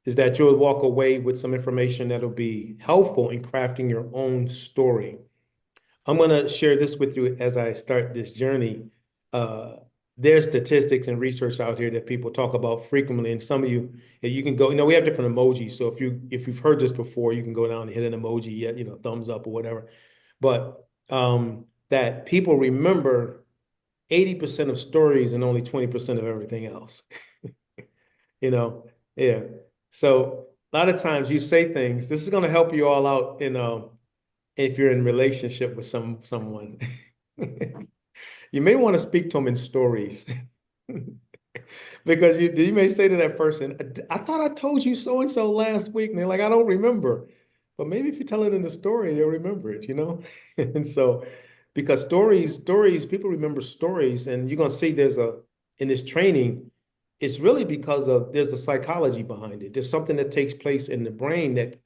is that you'll walk away with some information that'll be helpful in crafting your own story. I'm going to share this with you as I start this journey. Uh, there's statistics and research out here that people talk about frequently, and some of you, you can go. We have different emojis. So if you've heard this before, you can go down and hit an emoji, thumbs up or whatever. But that people remember 80% of stories and only 20% of everything else. you know, yeah. So a lot of times you say things. This is going to help you all out if you're in relationship with someone. You may want to speak to them in stories. Because you may say to that person, I thought I told you so and so last week. And they're like, I don't remember. But maybe if you tell it in the story, they'll remember it. And so, because stories, people remember stories, and you're gonna see in this training, it's really because there's a psychology behind it. There's something that takes place in the brain that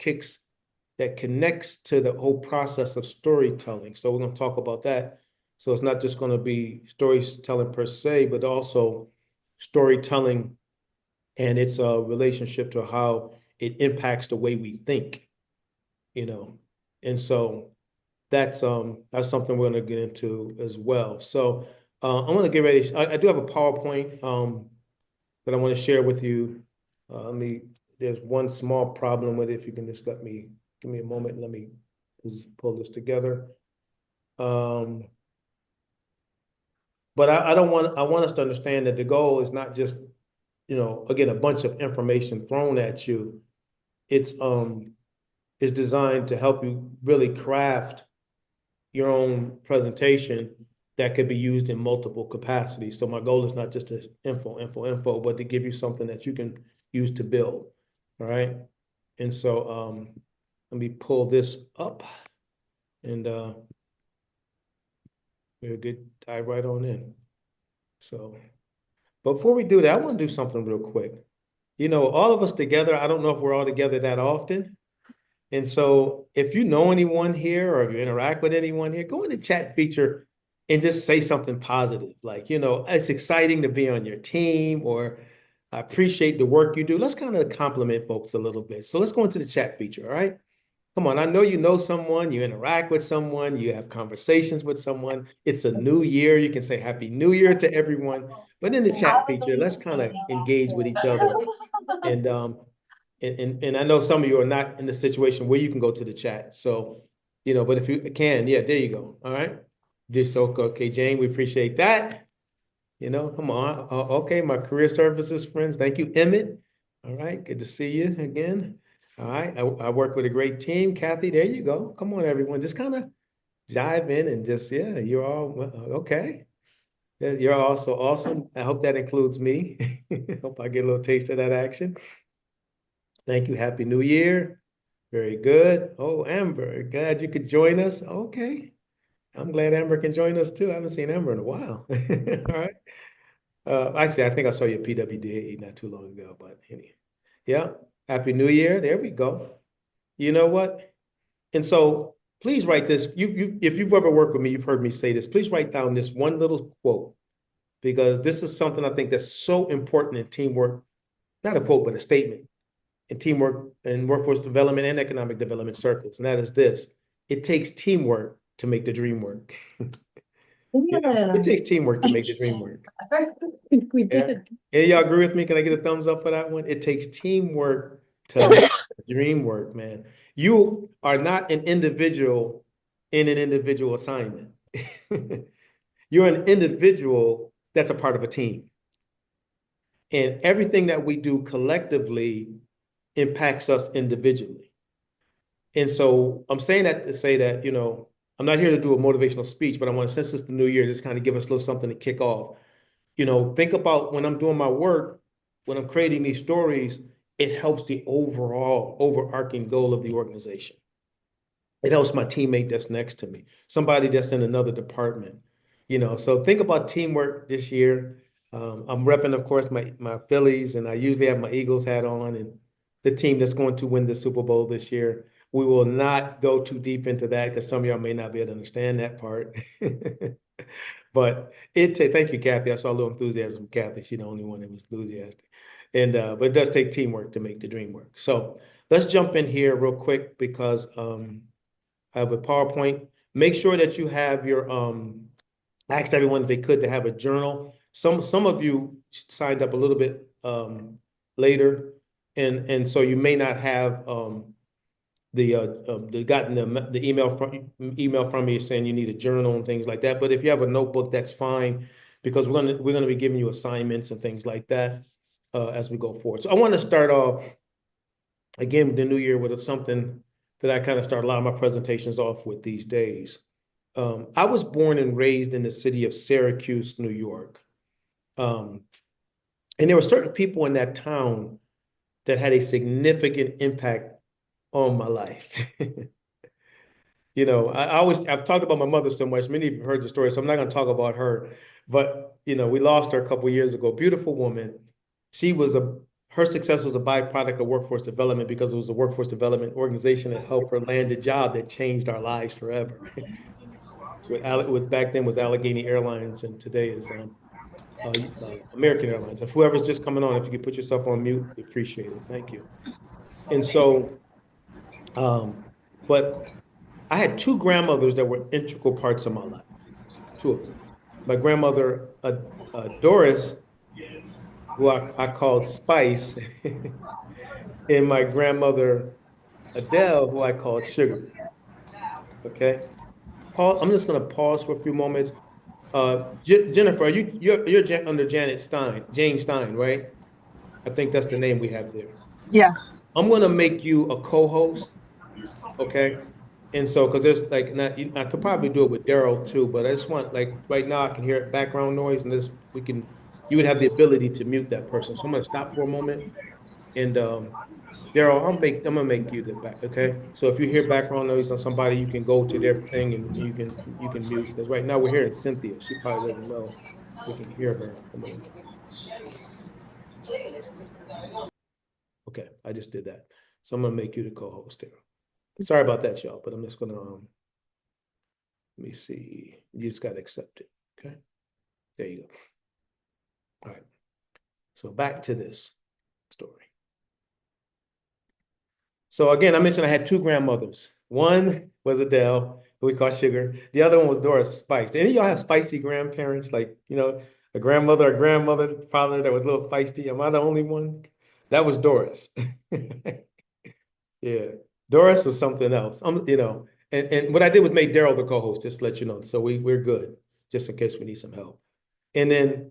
connects to the whole process of storytelling. So we're gonna talk about that. So it's not just gonna be storytelling per se, but also storytelling and its relationship to how it impacts the way we think, you know. And so that's something we're going to get into as well. So I'm going to get ready. I do have a PowerPoint that I want to share with you. There's one small problem with it. If you can just give me a moment. Let me just pull this together. But I want us to understand that the goal is not just, again, a bunch of information thrown at you. It's designed to help you really craft your own presentation that could be used in multiple capacities. So my goal is not just to info, but to give you something that you can use to build. All right. And so let me pull this up and we'll dive right on in. So before we do that, I want to do something real quick. All of us together, I don't know if we're all together that often. And so if you know anyone here or if you interact with anyone here, go in the chat feature and just say something positive. Like, it's exciting to be on your team, or I appreciate the work you do. Let's kind of compliment folks a little bit. So let's go into the chat feature, all right? Come on, I know you know someone, you interact with someone, you have conversations with someone. It's a new year. You can say Happy New Year to everyone. But in the chat feature, let's kind of engage with each other. And and I know some of you are not in the situation where you can go to the chat. So, but if you can, yeah, there you go. All right. Just so okay, Jane, we appreciate that. Come on. Okay, my career services friends. Thank you, Emmett. All right, good to see you again. All right, I work with a great team. Kathy, there you go. Come on, everyone. Just kind of dive in and yeah, you're all okay. Yeah, you're also awesome. I hope that includes me. Hope I get a little taste of that action. Thank you. Happy New Year. Very good. Oh, Amber, glad you could join us. Okay. I'm glad Amber can join us too. I haven't seen Amber in a while. All right. Actually, I think I saw you at PWDA not too long ago, but anyway. Yeah. Happy New Year. There we go. You know what? And so please write this. If you've ever worked with me, you've heard me say this. Please write down this one little quote, because this is something I think that's so important in teamwork. Not a quote, but a statement in teamwork and workforce development and economic development circles. And that is this: it takes teamwork to make the dream work. It takes teamwork to make the dream work. I think we Yeah. did. And y'all agree with me? Can I get a thumbs up for that one? It takes teamwork to make the dream work, man. You are not an individual in an individual assignment. You're an individual that's a part of a team. And everything that we do collectively impacts us individually. And so I'm saying that to say that, I'm not here to do a motivational speech, but I want to, since it's the new year, just kind of give us a little something to kick off. Think about when I'm doing my work, when I'm creating these stories, it helps the overall overarching goal of the organization. It helps my teammate that's next to me, somebody that's in another department. So think about teamwork this year. I'm repping, of course, my Phillies, and I usually have my Eagles hat on, and the team that's going to win the Super Bowl this year. We will not go too deep into that because some of y'all may not be able to understand that part. But thank you, Kathy. I saw a little enthusiasm from Kathy. She's the only one that was enthusiastic. And but it does take teamwork to make the dream work. So let's jump in here real quick because I have a PowerPoint. Make sure that you have your I asked everyone if they could to have a journal. Some of you signed up a little bit later, and so you may not have gotten the email from me saying you need a journal and things like that. But if you have a notebook, that's fine because we're gonna be giving you assignments and things like that as we go forward. So I want to start off again with the new year with something that I kind of start a lot of my presentations off with these days. I was born and raised in the city of Syracuse, New York. Um, and there were certain people in that town that had a significant impact on my life. I've talked about my mother so much. Many of you have heard the story, so I'm not going to talk about her. But we lost her a couple of years ago. Beautiful woman. She was her success was a byproduct of workforce development because it was a workforce development organization that helped her land a job that changed our lives forever. With back then was Allegheny Airlines, and today is American Airlines. If whoever's just coming on, if you could put yourself on mute, we appreciate it. Thank you. And so, but I had two grandmothers that were integral parts of my life. Two of them. My grandmother, Doris, who I called Spice, and my grandmother, Adele, who I called Sugar. Okay. I'm just going to pause for a few moments. Jennifer, you're under Jane Stein, right? I think that's the name we have there. Yeah. I'm going to make you a co-host, okay? And so, because there's like, not, I could probably do it with Daryl too, but I just want, like, right now I can hear background noise, and you would have the ability to mute that person. So I'm going to stop for a moment, and Daryl, I'm gonna make you the back, okay? So if you hear background noise on somebody, you can go to their thing and you can mute. Because right now we're hearing Cynthia. She probably doesn't know we can hear her. Okay, I just did that. So I'm gonna make you the co-host there. Sorry about that, y'all, but I'm just gonna let me see. You just gotta accept it. Okay. There you go. All right. So back to this story. So again, I mentioned I had two grandmothers. One was Adele, who we call Sugar. The other one was Doris Spice. Did any of y'all have spicy grandparents? Like, a grandmother, father that was a little feisty? Am I the only one? That was Doris. Yeah. Doris was something else. And what I did was make Daryl the co-host, just to let you know. So we're good, just in case we need some help. And then,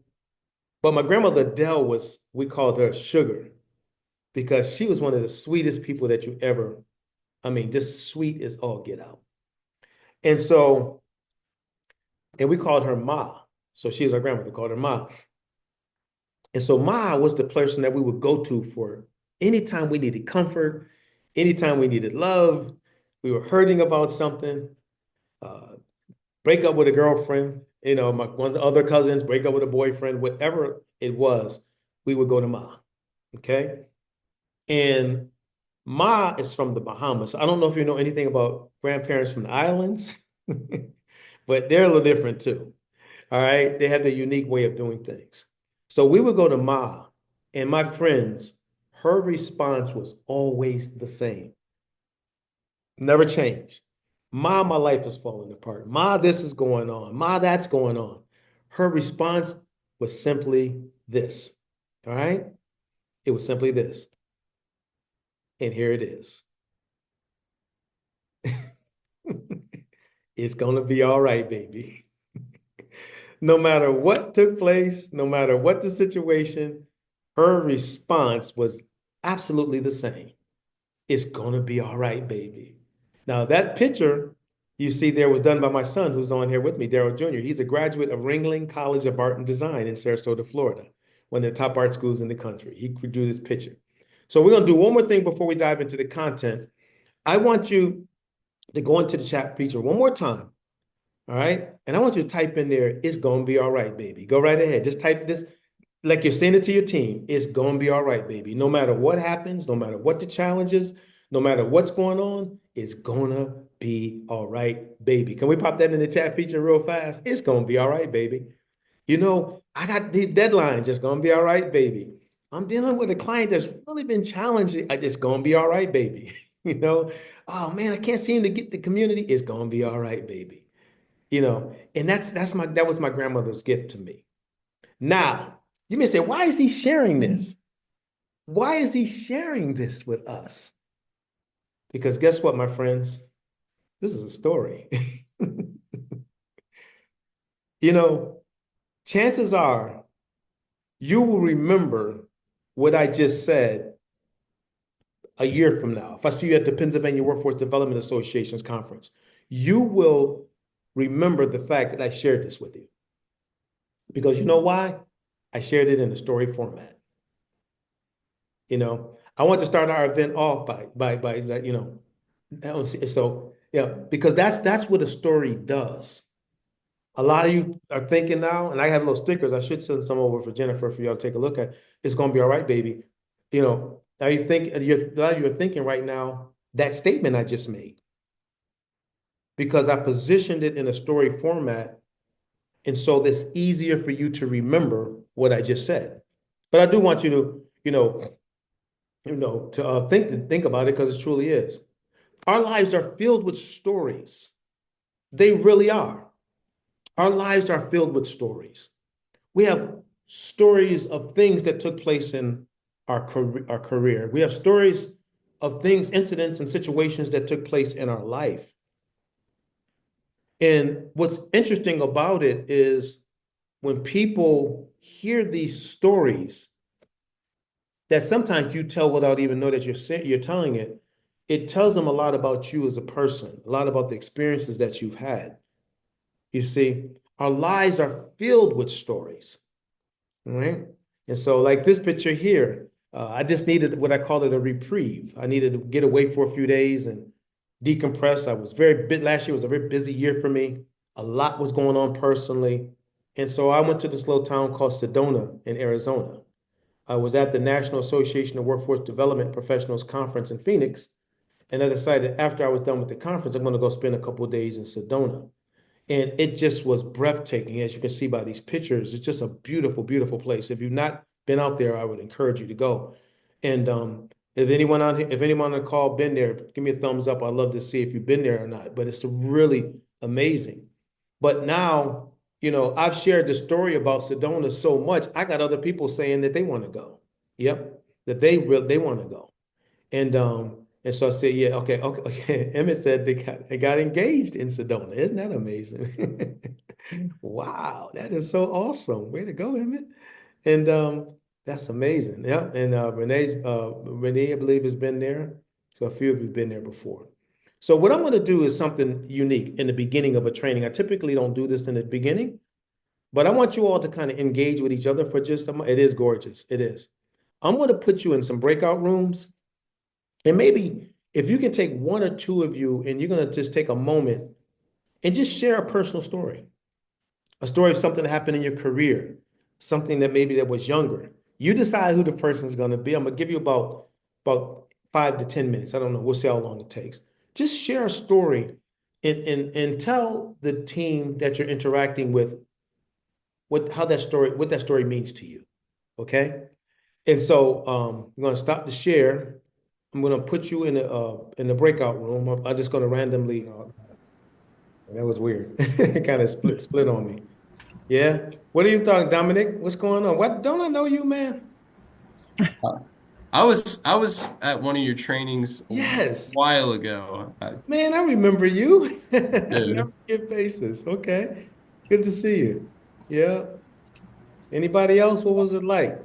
but my grandmother Adele we called her Sugar because she was one of the sweetest people that you ever, I mean, just sweet as all get out. And so, and we called her Ma. So she was our grandmother, called her Ma. And so Ma was the person that we would go to for anytime we needed comfort, anytime we needed love, we were hurting about something, uh, break up with a girlfriend, one of the other cousins, break up with a boyfriend, whatever it was, we would go to Ma. Okay. And Ma is from the Bahamas. I don't know if you know anything about grandparents from the islands, but they're a little different too. All right. They have their unique way of doing things. So we would go to Ma, and my friends, her response was always the same. Never changed. Ma, my life is falling apart. Ma, this is going on. Ma, that's going on. Her response was simply this. All right. It was simply this. And here it is. It's going to be all right, baby. No matter what took place, no matter what the situation, her response was absolutely the same. It's going to be all right, baby. Now, that picture you see there was done by my son, who's on here with me, Daryl Jr. He's a graduate of Ringling College of Art and Design in Sarasota, Florida, one of the top art schools in the country. He drew this picture. So we're going to do one more thing before we dive into the content. I want you to go into the chat feature one more time. All right. And I want you to type in there, it's going to be all right, baby. Go right ahead. Just type this like you're saying it to your team. It's going to be all right, baby. No matter what happens, no matter what the challenge is, no matter what's going on, it's going to be all right, baby. Can we pop that in the chat feature real fast? It's gonna be all right, baby. I got these deadlines. It's gonna be all right, baby. I'm dealing with a client that's really been challenging. It's gonna be all right, baby. You know, oh man, I can't seem to get the community. It's gonna be all right, baby. And that was my grandmother's gift to me. Now, you may say, why is he sharing this? Why is he sharing this with us? Because guess what, my friends? This is a story. You know, chances are you will remember what I just said a year from now. If I see you at the Pennsylvania Workforce Development Association's conference, you will remember the fact that I shared this with you. Because you know why? I shared it in a story format. I want to start our event off so yeah, because that's what a story does. A lot of you are thinking now, and I have little stickers. I should send some over for Jennifer for y'all to take a look at. It's gonna be all right, baby. Now a lot of you are thinking right now that statement I just made because I positioned it in a story format, and so that's easier for you to remember what I just said. But I do want you to, to think about it because it truly is. Our lives are filled with stories. They really are. Our lives are filled with stories. We have stories of things that took place in our career. We have stories of things, incidents, and situations that took place in our life. And what's interesting about it is when people hear these stories that sometimes you tell without even know that you're telling it, it tells them a lot about you as a person, a lot about the experiences that you've had. You see, our lives are filled with stories, right? And so, like this picture here, I just needed what I call it a reprieve. I needed to get away for a few days and decompress. I was last year was a very busy year for me. A lot was going on personally. And so I went to this little town called Sedona in Arizona. I was at the National Association of Workforce Development Professionals Conference in Phoenix. And I decided after I was done with the conference, I'm going to go spend a couple of days in Sedona. And it just was breathtaking, as you can see by these pictures. It's just a beautiful, beautiful place. If you've not been out there, I would encourage you to go. And if anyone on the call been there, give me a thumbs up. I'd love to see if you've been there or not. But it's really amazing. But now, I've shared the story about Sedona so much, I got other people saying that they want to go. Yep, that they want to go. And so I said, yeah, okay. Emmett said they got engaged in Sedona. Isn't that amazing? Wow, that is so awesome. Way to go, Emmett. And that's amazing. Yeah. And Renee, I believe, has been there. So a few of you have been there before. So what I'm going to do is something unique in the beginning of a training. I typically don't do this in the beginning, but I want you all to kind of engage with each other for just a moment. It is gorgeous. It is. I'm going to put you in some breakout rooms. And maybe if you can take one or two of you and you're going to just take a moment and just share a personal story, a story of something that happened in your career, something that maybe that was younger. You decide who the person is going to be. I'm going to give you about 5 to 10 minutes. I don't know. We'll see how long it takes. Just share a story and tell the team that you're interacting with what that story means to you. Okay. And so I'm going to stop the share. I'm going to put you in the breakout room. I'm just going to randomly. That was weird. It kind of split on me. Yeah. What do you think, Dominic? What's going on? What don't I know you, man? Uh, I was at one of your trainings a Yes, while ago. man. I remember you. Never Dude, forget faces. Okay. Good to see you. Yeah. Anybody else? What was it like?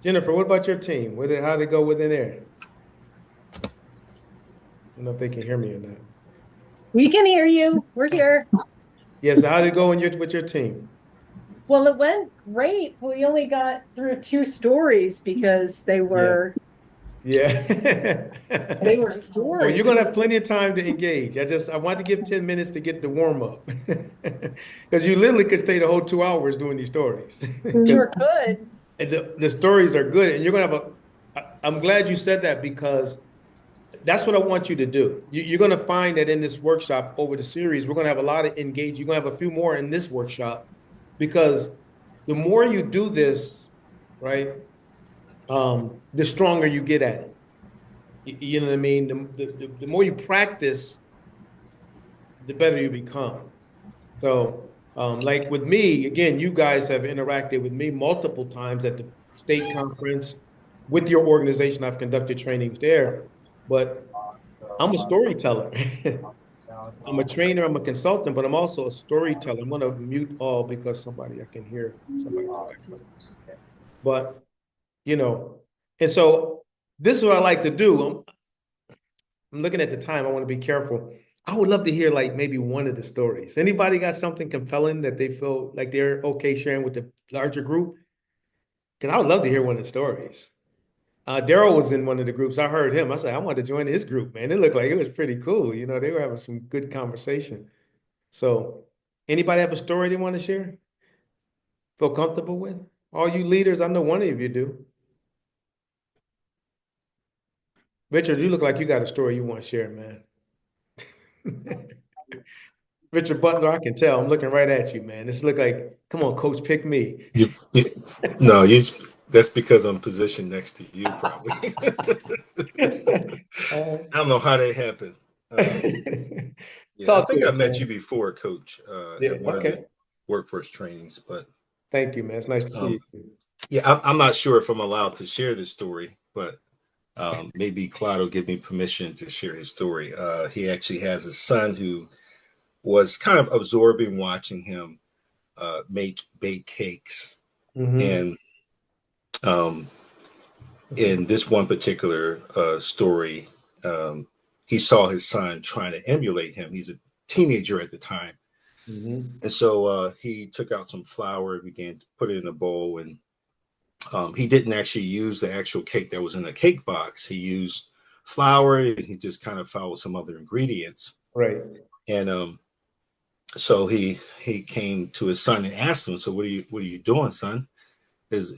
Jennifer, what about your team? How'd it go within there? I don't know if they can hear me or not. We can hear you. We're here. Yes, how'd it go with your team? Well, it went great. We only got through two stories because they Yeah. were Yeah. they were So you're gonna have stories. plenty of time to engage. I want to give 10 minutes to get the warm up. Because you literally could stay the whole 2 hours doing these stories. Because Sure could. the stories are good. And you're gonna have I'm glad you said that because that's what I want you to do. You're going to find that in this workshop over the series, we're going to have a lot of engage. You're going to have a few more in this workshop because the more you do this, right, the stronger you get at it. You know what I mean? The more you practice, the better you become. So, like with me, again, you guys have interacted with me multiple times at the state conference with your organization. I've conducted trainings there, but I'm a storyteller. I'm a trainer, I'm a consultant, but I'm also a storyteller. I'm gonna mute all because I can hear somebody in the background. But, you know, and so this is what I like to do. I'm looking at the time. I want to be careful. I would love to hear like maybe one of the stories. Anybody got something compelling that they feel like they're okay sharing with the larger group? Because I would love to hear one of the stories. Daryl was in one of the groups. I heard him. I said, I want to join his group, man. It looked like it was pretty cool. You know, they were having some good conversation. So, anybody have a story they want to share? Feel comfortable with? All you leaders, I know one of you do. Richard, you look like you got a story you want to share, man. Richard Butler, I can tell. I'm looking right at you, man. This look like, come on, coach, pick me. You, no, you. That's because I'm positioned next to you, probably. Uh, I don't know how that happened. Yeah, I talk to think I us, met you man. before, Coach, Yeah, at one of the okay. workforce trainings. But Thank you, man. It's nice to see um, you. yeah, I'm not sure if I'm allowed to share this story, but maybe Clyde will give me permission to share his story. He actually has a son who was kind of absorbing watching him make bake cakes, Mm-hmm. and um, in this one particular story, um, he saw his son trying to emulate him. He's a teenager at the time. Mm-hmm. And so he took out some flour, began to put it in a bowl, and he didn't actually use the actual cake that was in the cake box. He used flour, and he just kind of followed some other ingredients. Right. And so he came to his son and asked him, "So what are you doing, son? Is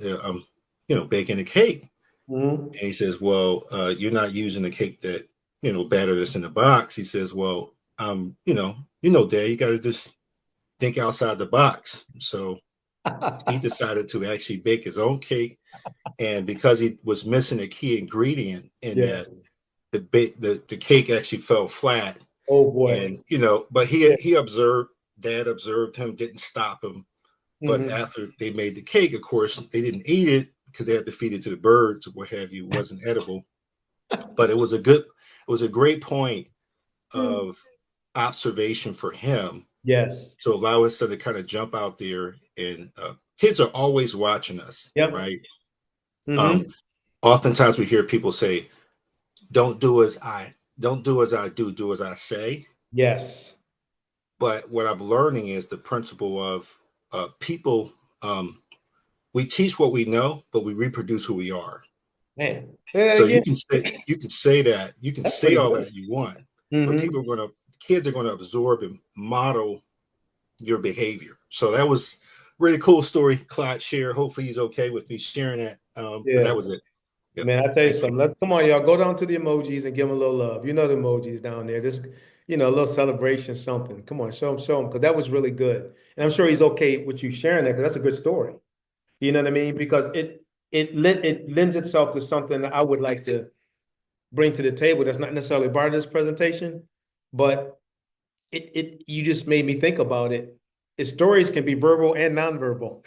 baking a cake?" Mm-hmm. And he says, "Well, you're not using the cake that batter that's in the box." He says, "Well, Dad, you got to just think outside the box." So he decided to actually bake his own cake, and because he was missing a key ingredient in Yeah. that, the cake actually fell flat. Oh boy. And but he Yeah. he observed, Dad observed him, didn't stop him. But Mm-hmm. after they made the cake, of course, they didn't eat it because they had to feed it to the birds or what have you. It wasn't edible. But it was a great point of observation for him Yes. to allow us to kind of jump out there. And kids are always watching us, Yep. right? Um, Mm-hmm. Oftentimes we hear people say, don't do as I do as I say." Yes. But what I'm learning is the principle of people. We teach what we know, but we reproduce who we are. Man. Say that So you again. can say that, you can That's say pretty all good. that you want, but Mm-hmm. kids are going to absorb and model your behavior. So that was really cool story Clyde shared. Hopefully he's okay with me sharing that. But Yeah. that was it. Yep. Man, I tell you Thank you. something. Let's come on, y'all. Go down to the emojis and give them a little love. You know the emojis down there. Just, a little celebration, something. Come on, show him, because that was really good. And I'm sure he's okay with you sharing that because that's a good story. You know what I mean? Because it lends itself to something that I would like to bring to the table that's not necessarily part of this presentation, but it you just made me think about it. Its stories can be verbal and nonverbal.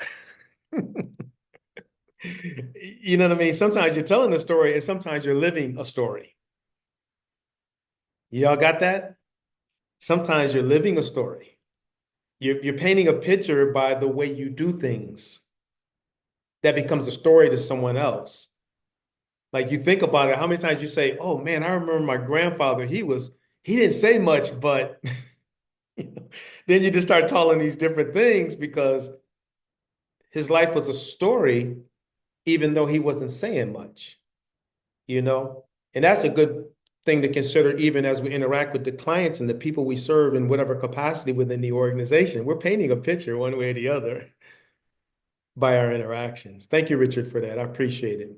You know what I mean? Sometimes you're telling a story and sometimes you're living a story. Y'all got that? Sometimes you're living a story. You're painting a picture by the way you do things that becomes a story to someone else. Like you think about it, how many times you say, "Oh man, I remember my grandfather. He didn't say much, but then you just start telling these different things because his life was a story, even though he wasn't saying much, you know? And that's a good thing to consider even as we interact with the clients and the people we serve in whatever capacity within the organization. We're painting a picture one way or the other by our interactions. Thank you, Richard, for that. I appreciate it.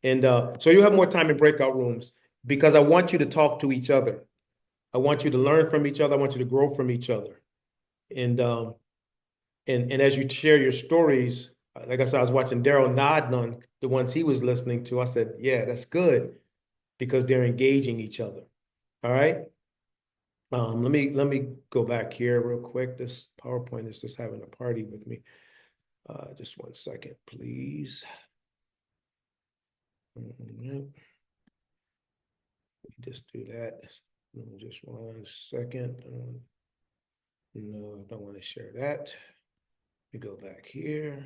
And so you'll have more time in breakout rooms. because I want you to talk to each other. I want you to learn from each other. I want you to grow from each other. And as you share your stories, like I said, I was watching Daryl nodding on the ones he was listening to. I said, yeah, that's good because they're engaging each other. All right. Let me go back here real quick. This PowerPoint is just having a party with me. Just 1 second, please. Just do that. Just 1 second. No, I don't want to share that. We go back here.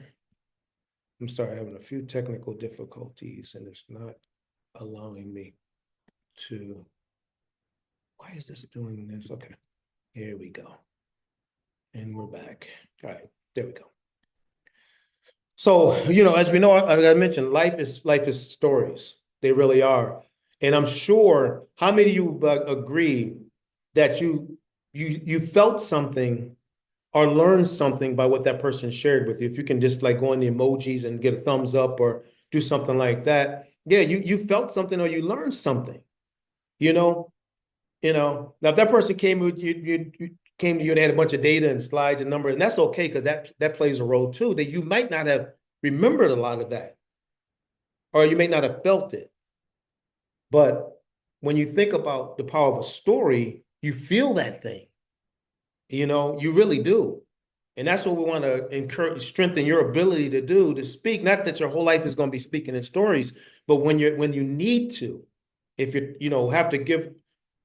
I'm sorry, having a few technical difficulties and it's not allowing me to. Why is this doing this? Okay, here we go. And we're back. All right, there we go. So, as we know, as I mentioned, life is stories. They really are. And I'm sure, how many of you agree that you felt something or learned something by what that person shared with you? If you can just like go on the emojis and get a thumbs up or do something like that. Yeah, you felt something or you learned something, you know, Now if that person came with you came to you and had a bunch of data and slides and numbers, and that's okay because that plays a role too. That you might not have remembered a lot of that, or you may not have felt it. But when you think about the power of a story, you feel that thing. You really do. And that's what we want to encourage, strengthen your ability to do, to speak. Not that your whole life is going to be speaking in stories, but when you need to, if have to give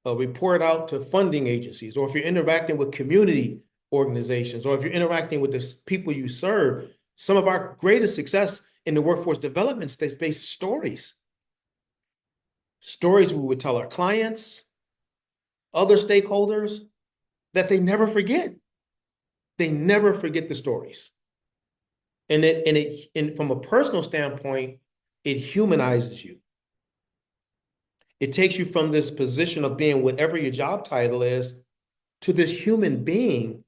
a report out to funding agencies, or if you're interacting with community organizations, or if you're interacting with the people you serve, some of our greatest success in the workforce development space is stories. Stories we would tell our clients, other stakeholders, that they never forget. They never forget the stories. And from a personal standpoint, it humanizes you. It takes you from this position of being whatever your job title is to this human being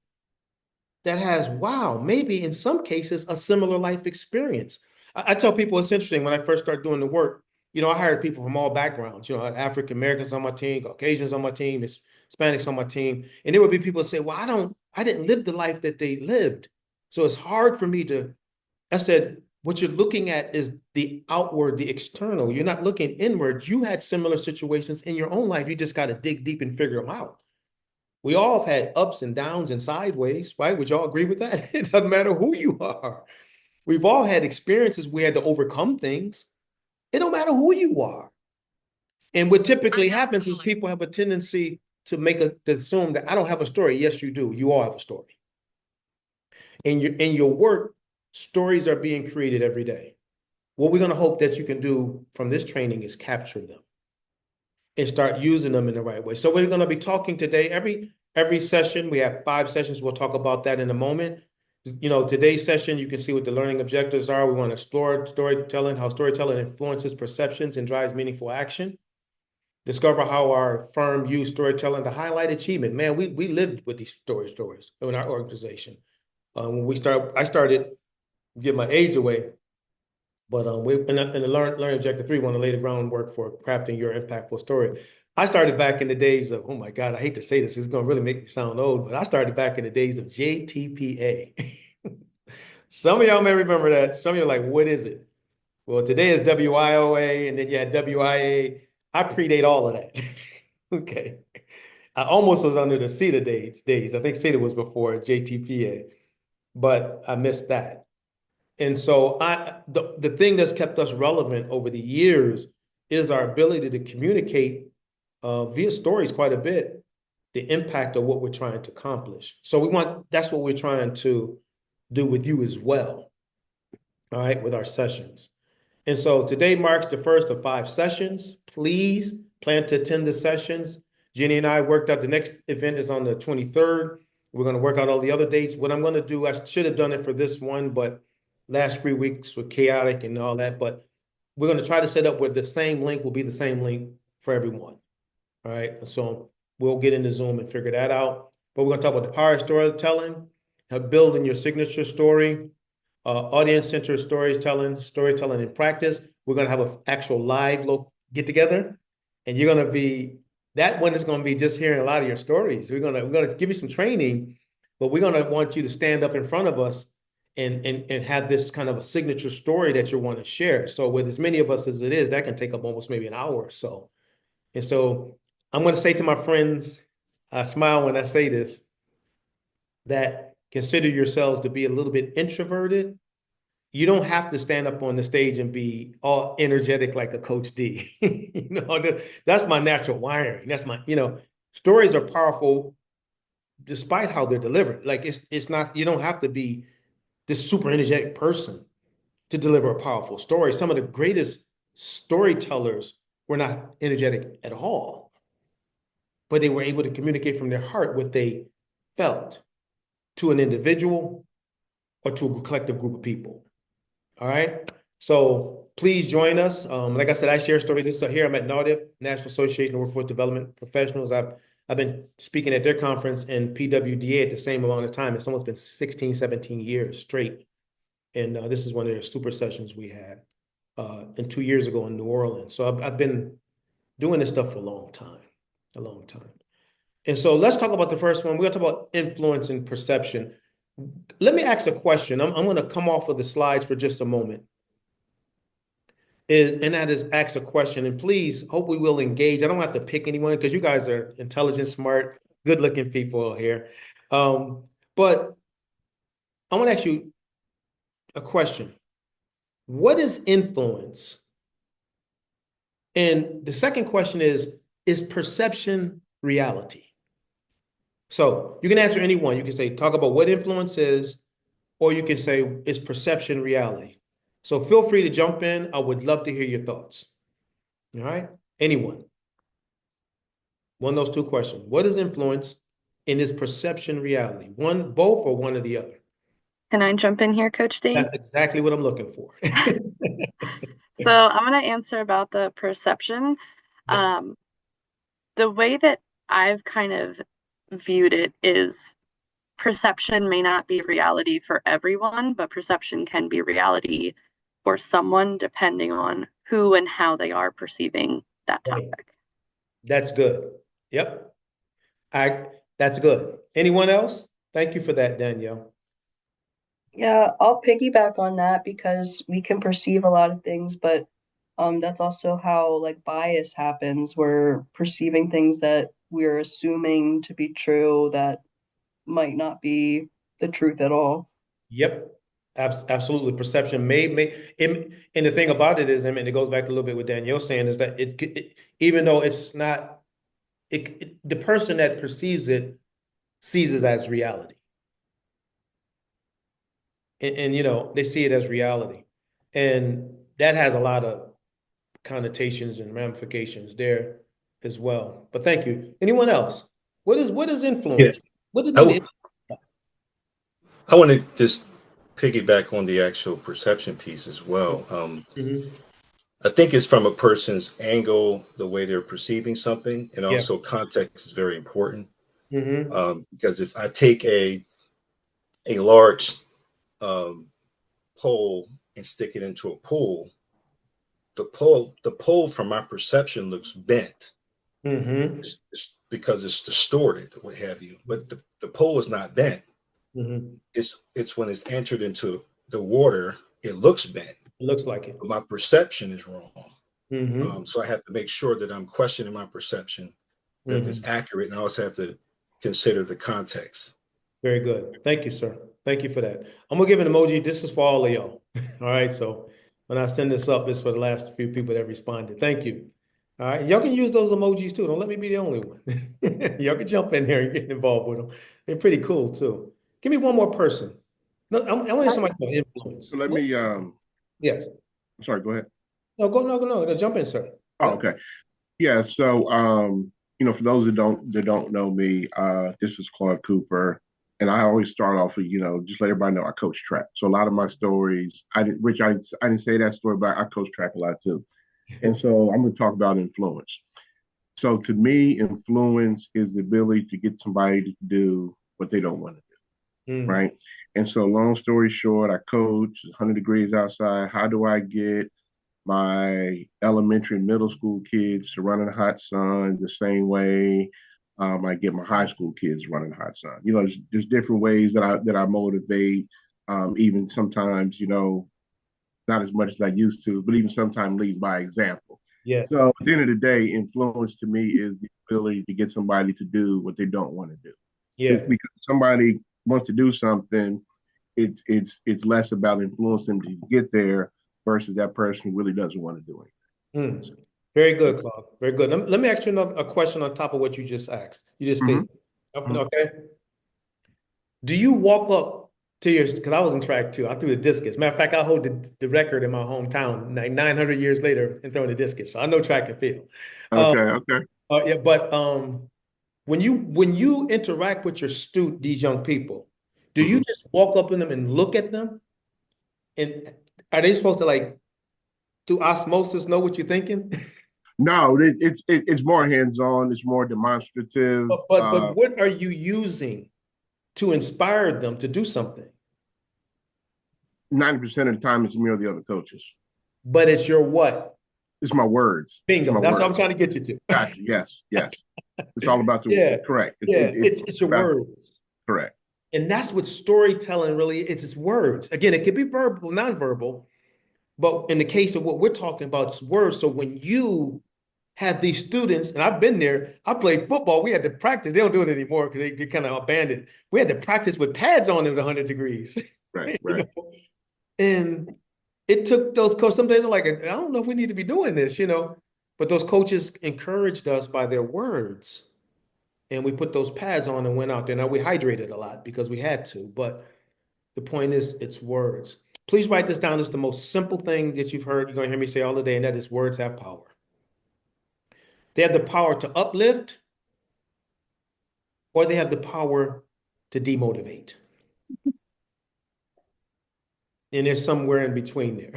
that has, wow, maybe in some cases, a similar life experience. I tell people it's interesting when I first started doing the work, I hired people from all backgrounds, African Americans on my team, Caucasians on my team, Hispanics on my team. And there would be people that say, well, I didn't live the life that they lived. So it's hard for me to, I said, what you're looking at is the outward, the external. You're not looking inward. You had similar situations in your own life. You just got to dig deep and figure them out. We all have had ups and downs and sideways, right? Would y'all agree with that? It doesn't matter who you are. We've all had experiences we had to overcome things. It don't matter who you are. And what typically happens is people have a tendency to to assume that I don't have a story. Yes, you do. You all have a story. In your work, stories are being created every day. What we're going to hope that you can do from this training is capture them and start using them in the right way. So we're going to be talking today, every session, we have 5 sessions. We'll talk about that in a moment. Today's session, you can see what the learning objectives are. We want to explore storytelling, how storytelling influences perceptions and drives meaningful action. Discover how our firm used storytelling to highlight achievement. Man, we lived with these stories in our organization. I started, give my age away, but we in the learning objective 3 want to lay the groundwork for crafting your impactful story. I started back in the days of, oh my God, I hate to say this, it's going to really make me sound old, but I started back in the days of JTPA. Some of y'all may remember that. Some of you are like, what is it? Well, today is WIOA, and then you had WIA. I predate all of that. Okay. I almost was under the CETA days. I think CETA was before JTPA, but I missed that. And so the thing that's kept us relevant over the years is our ability to communicate via stories quite a bit, the impact of what we're trying to accomplish. So that's what we're trying to do with you as well, all right, with our sessions. And so today marks the first of 5 sessions. Please plan to attend the sessions. Jenny and I worked out the next event is on the 23rd. We're going to work out all the other dates. What I'm going to do, I should have done it for this one, but last 3 weeks were chaotic and all that. But we're going to try to set up where the same link will be the same link for everyone. All right. So we'll get into Zoom and figure that out. But we're going to talk about the power of storytelling, how building your signature story, audience-centered storytelling in practice. We're going to have an actual live get together. and you're gonna be that one is gonna be just hearing a lot of your stories. We're gonna give you some training, but we're gonna want you to stand up in front of us and have this kind of a signature story that you want to share. So with as many of us as it is, that can take up almost maybe an hour or so. And so I'm going to say to my friends, I smile when I say this, that consider yourselves to be a little bit introverted. You don't have to stand up on the stage and be all energetic like a Coach D. That's my natural wiring. That's stories are powerful despite how they're delivered. Like it's not, you don't have to be this super energetic person to deliver a powerful story. Some of the greatest storytellers were not energetic at all, but they were able to communicate from their heart what they felt to an individual or to a collective group of people. All right. So please join us. Like I said, I share stories. This is here. I'm at NARDIP, National Association of Workforce Development Professionals. I've been speaking at their conference in PWDA at the same amount of time. It's almost been 16, 17 years straight. And this is one of their super sessions we had and 2 years ago in New Orleans. So I've been doing this stuff for a long time. And so let's talk about the first one. We're gonna talk about influence and perception. Let me ask a question. I'm gonna come off of the slides for just a moment. And that is ask a question. And please, hope we will engage. I don't have to pick anyone because you guys are intelligent, smart, good-looking people here. But I want to ask you a question. What is influence? And the second question is perception reality? So you can answer any one. You can say, talk about what influence is, or you can say, is perception reality? So feel free to jump in. I would love to hear your thoughts. All right? Anyone? One of those two questions. What is influence and is perception reality? One, both, or one or the other? Can I jump in here, Coach D? That's exactly what I'm looking for. So I'm going to answer about the perception. Yes. The way that I've kind of viewed it is perception may not be reality for everyone, but perception can be reality for someone depending on who and how they are perceiving that Right. topic. That's good. Yep. That's good. Anyone else? Thank you for that, Danielle. Yeah, I'll piggyback on that because we can perceive a lot of things, but that's also how like bias happens. We're perceiving things that we're assuming to be true that might not be the truth at all. Yep. Absolutely. Perception and the thing about it is, I mean, it goes back a little bit what Danielle saying is that even though it's not, the person that perceives it sees it as reality. And they see it as reality. And that has a lot of connotations and ramifications there as well. But thank you. Anyone else? What is Yeah, influence? What did I, the w- I want to just piggyback on the actual perception piece as well. Mhm. I think it's from a person's angle, the way they're perceiving something, and Yeah. also context is very important. Hmm. Because if I take a large um, pole and stick it into a pool, the pole from my perception looks bent. Hmm. It's because it's distorted, what have you. But the pole is not bent. Hmm. It's when it's entered into the water, it looks bent. It looks like it. But my perception is wrong. Hmm. So I have to make sure that I'm questioning my perception, that it's Hmm. accurate, and I also have to consider the context. Very good. Thank you, sir. Thank you for that. I'm gonna give an emoji. This is for all of y'all. All right. So when I send this up, it's for the last few people that responded. Thank you. All right. Y'all can use those emojis too. Don't let me be the only one. Y'all can jump in here and get involved with them. They're pretty cool too. Give me one more person. No, I want somebody to influence. So let me Yes. sorry, go ahead. No, no, jump in, sir. Oh, Yep. okay. Yeah, so for those that don't know me, this is Claude Cooper. And I always start off with, just let everybody know I coach track. So a lot of my stories, I didn't say that story, but I coach track a lot too. And so I'm gonna talk about influence. So to me, influence is the ability to get somebody to do what they don't want to do, Mm, right? And so long story short, I coach 100 degrees outside. How do I get my elementary and middle school kids to run in the hot sun the same way I get my high school kids running hot sun. You know, there's different ways that I motivate. Even sometimes, you know, not as much as I used to, but even sometimes lead by example. Yes. So at the end of the day, influence to me is the ability to get somebody to do what they don't want to do. Yeah. Just because somebody wants to do something, it's less about influencing them to get there versus that person who really doesn't want to do anything. Mm. Very good, Claude. Very good. Let me ask you a question on top of what you just asked. You just Mm-hmm. stated. Okay. Do you walk up to your, because I was in track too. I threw the discus. Matter of fact, I hold the record in my hometown, like 900 years later, in throwing the discus. So I know track and field. Okay, okay. Yeah, but when you interact with these young people, do you Mm-hmm. just walk up in them and look at them? And are they supposed to like through osmosis know what you're thinking? No, it's more hands-on. It's more demonstrative. But what are you using to inspire them to do something? 90% of the time, it's me or the other coaches. But it's your what? It's my words. It's Bingo. my That's what I'm words. trying to get you to. Gotcha. Yes, yes. It's all about the Yeah, correct. yeah. It's your about words. correct. And that's what storytelling really is. It's words. Again, it could be verbal, non-verbal, but in the case of what we're talking about, it's words. So when you have these students, and I've been there, I played football. We had to practice. They don't do it anymore because they kind of abandoned. We had to practice with pads on at 100 degrees. Right, You right. know? And it took those coaches, some days are like, I don't know if we need to be doing this, but those coaches encouraged us by their words. And we put those pads on and went out there. Now we hydrated a lot because we had to, but the point is it's words. Please write this down. It's the most simple thing that you've heard. You're going to hear me say all the day, and that is words have power. They have the power to uplift, or they have the power to demotivate. And there's somewhere in between there.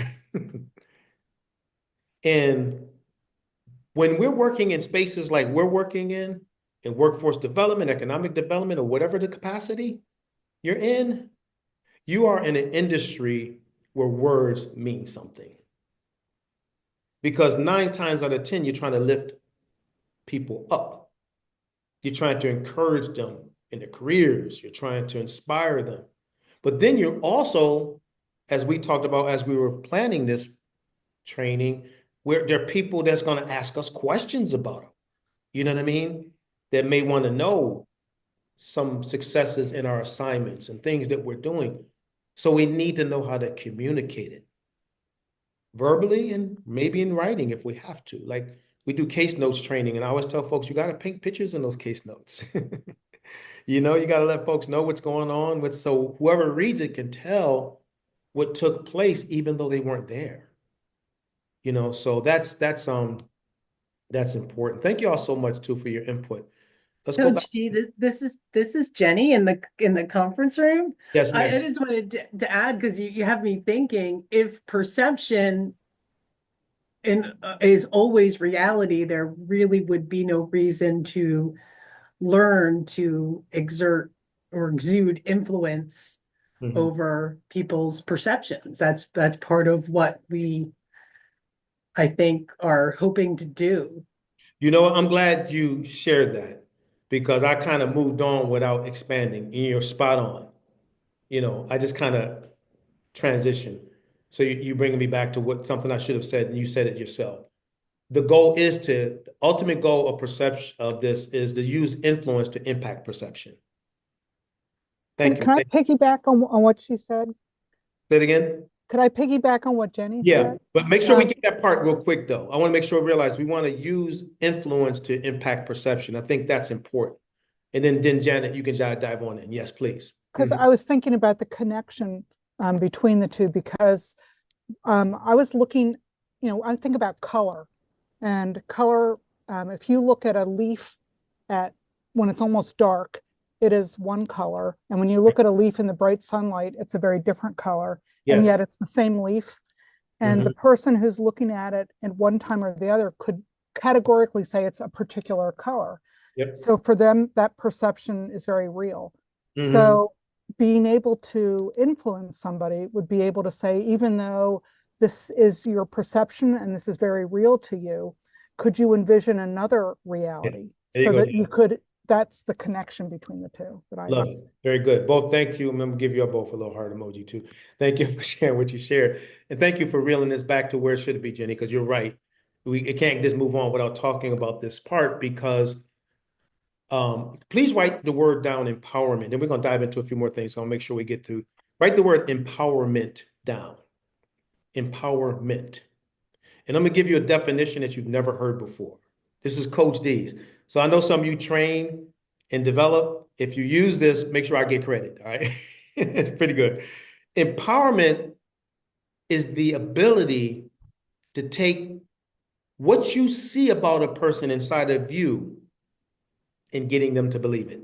And when we're working in spaces like we're working in workforce development, economic development, or whatever the capacity you're in, you are in an industry where words mean something. Because 9 times out of 10, you're trying to lift people up. You're trying to encourage them in their careers. You're trying to inspire them. But then you're also, as we talked about as we were planning this training, where there are people that's going to ask us questions about it. You know what I mean? That may want to know some successes in our assignments and things that we're doing. So we need to know how to communicate it verbally and maybe in writing if we have to. Like we do case notes training, and I always tell folks, you got to paint pictures in those case notes. You got to let folks know what's going on with, so whoever reads it can tell what took place, even though they weren't there. So that's important. Thank you all so much too for your input. Let's go back. Coach D, this is Jenny in the conference room. Yes, I ma'am. just wanted to add, because you have me thinking, if perception is always reality, there really would be no reason to learn to exert or exude influence Mhm. over people's perceptions. That's part of what we, I think, are hoping to do. I'm glad you shared that because I kind of moved on without expanding, and you're spot on. I just kind of transitioned. So you bringing me back to something I should have said, and you said it yourself. The ultimate goal of perception of this is to use influence to impact perception. Thank you. Can I piggyback on what she said? Say it again. Could I piggyback on what Jenny Yeah, said? but make sure we get that part real quick, though. I want to make sure we realize we want to use influence to impact perception. I think that's important. And then Janet, you can dive on in. Yes, please. Because I was thinking about the connection between the two, because I was looking, I think about color, and color, if you look at a leaf when it's almost dark, it is one color. And when you look at a leaf in the bright sunlight, it's a very different color. And Yes. yet it's the same leaf. And the person who's looking at it at one time or the other could categorically say it's a particular color. Yep. So for them, that perception is very real. Mhm. So being able to influence somebody would be able to say, even though this is your perception and this is very real to you. Could you envision another reality There you so go. that you could, that's the connection between the two that I Love it. Very good. Both, thank you. I'm gonna give you all both a little heart emoji too. Thank you for sharing what you shared. And thank you for reeling this back to where it should be, Jenny, because you're right. It can't just move on without talking about this part because please write the word down empowerment. Then we're gonna dive into a few more things. So I'll make sure we get through. Write the word empowerment down. Empowerment. And I'm gonna give you a definition that you've never heard before. This is Coach D's. So I know some of you train and develop. If you use this, make sure I get credit. All right. It's pretty good. Empowerment is the ability to take what you see about a person inside of you and getting them to believe it.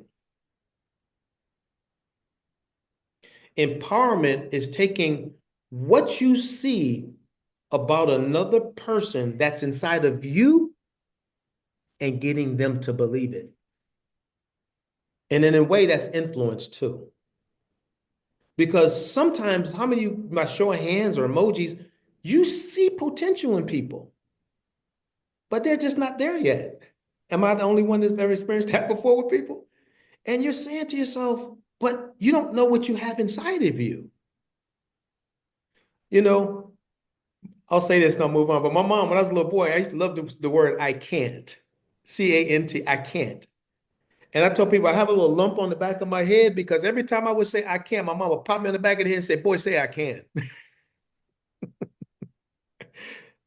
Empowerment is taking what you see about another person that's inside of you and getting them to believe it. And in a way, that's influence too. Because sometimes, how many of you, by showing hands or emojis, you see potential in people, but they're just not there yet. Am I the only one that's ever experienced that before with people? And you're saying to yourself, but you don't know what you have inside of you. You know, I'll say this and I'll move on. But my mom, when I was a little boy, I used to love the word I can't. C-A-N-T, I can't. And I told people I have a little lump on the back of my head because every time I would say I can't, my mom would pop me on the back of the head and say, boy, say I can.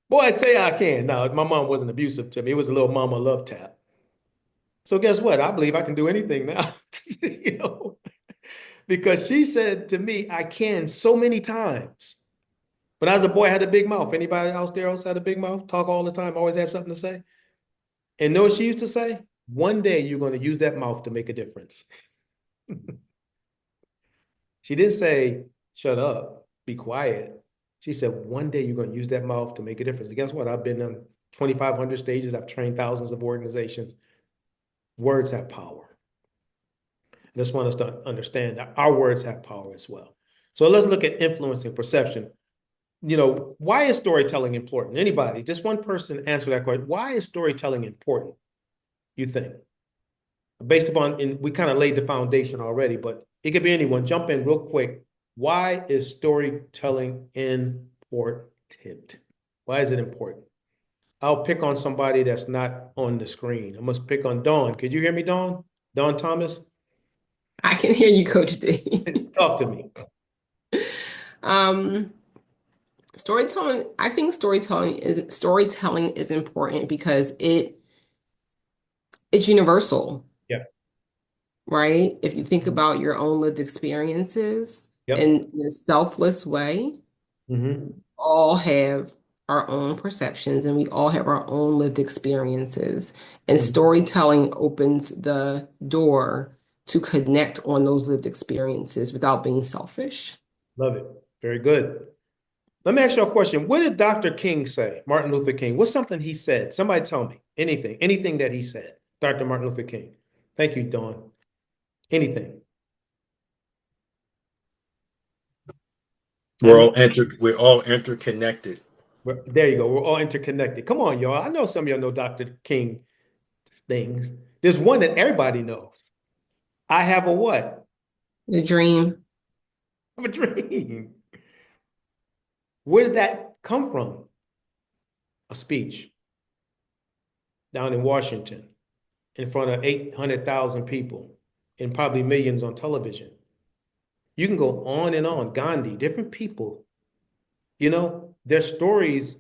Boy, say I can. No, my mom wasn't abusive to me. It was a little mama love tap. So guess what? I believe I can do anything now. You know, because she said to me, I can so many times. But as a boy, I had a big mouth. Anybody else there else had a big mouth? Talk all the time, always had something to say. And know what she used to say? One day you're going to use that mouth to make a difference. She didn't say, shut up, be quiet. She said, one day you're going to use that mouth to make a difference. And guess what? I've been on 2,500 stages. I've trained thousands of organizations. Words have power. I just want us to understand that our words have power as well. So let's look at influence and perception. You know, why is storytelling important? Anybody, just one person answer that question. Why is storytelling important, you think? Based upon, and we kind of laid the foundation already, but it could be anyone. Jump in real quick. Why is storytelling important? Why is it important? I'll pick on somebody that's not on the screen. I must pick on Dawn. Could you hear me, Dawn? Dawn Thomas? I can hear you, Coach D. Talk to me. Um, storytelling, I think storytelling is important because it's universal, Yeah. right? If you think about your own lived experiences Yep. in a selfless way, Mm-hmm. all have our own perceptions and we all have our own lived experiences. And Mm-hmm. storytelling opens the door to connect on those lived experiences without being selfish. Love it. Very good. Let me ask you a question. What did Dr. King say? Martin Luther King. What's something he said? Somebody tell me. Anything that he said. Dr. Martin Luther King. Thank you, Dawn. Anything. We're all interconnected. There you go. We're all interconnected. Come on, y'all. I know some of y'all know Dr. King things. There's one that everybody knows. I have a what? The dream. I have a dream. Where did that come from? A speech down in Washington in front of 800,000 people and probably millions on television. You can go on and on. Gandhi, different people, you know, their stories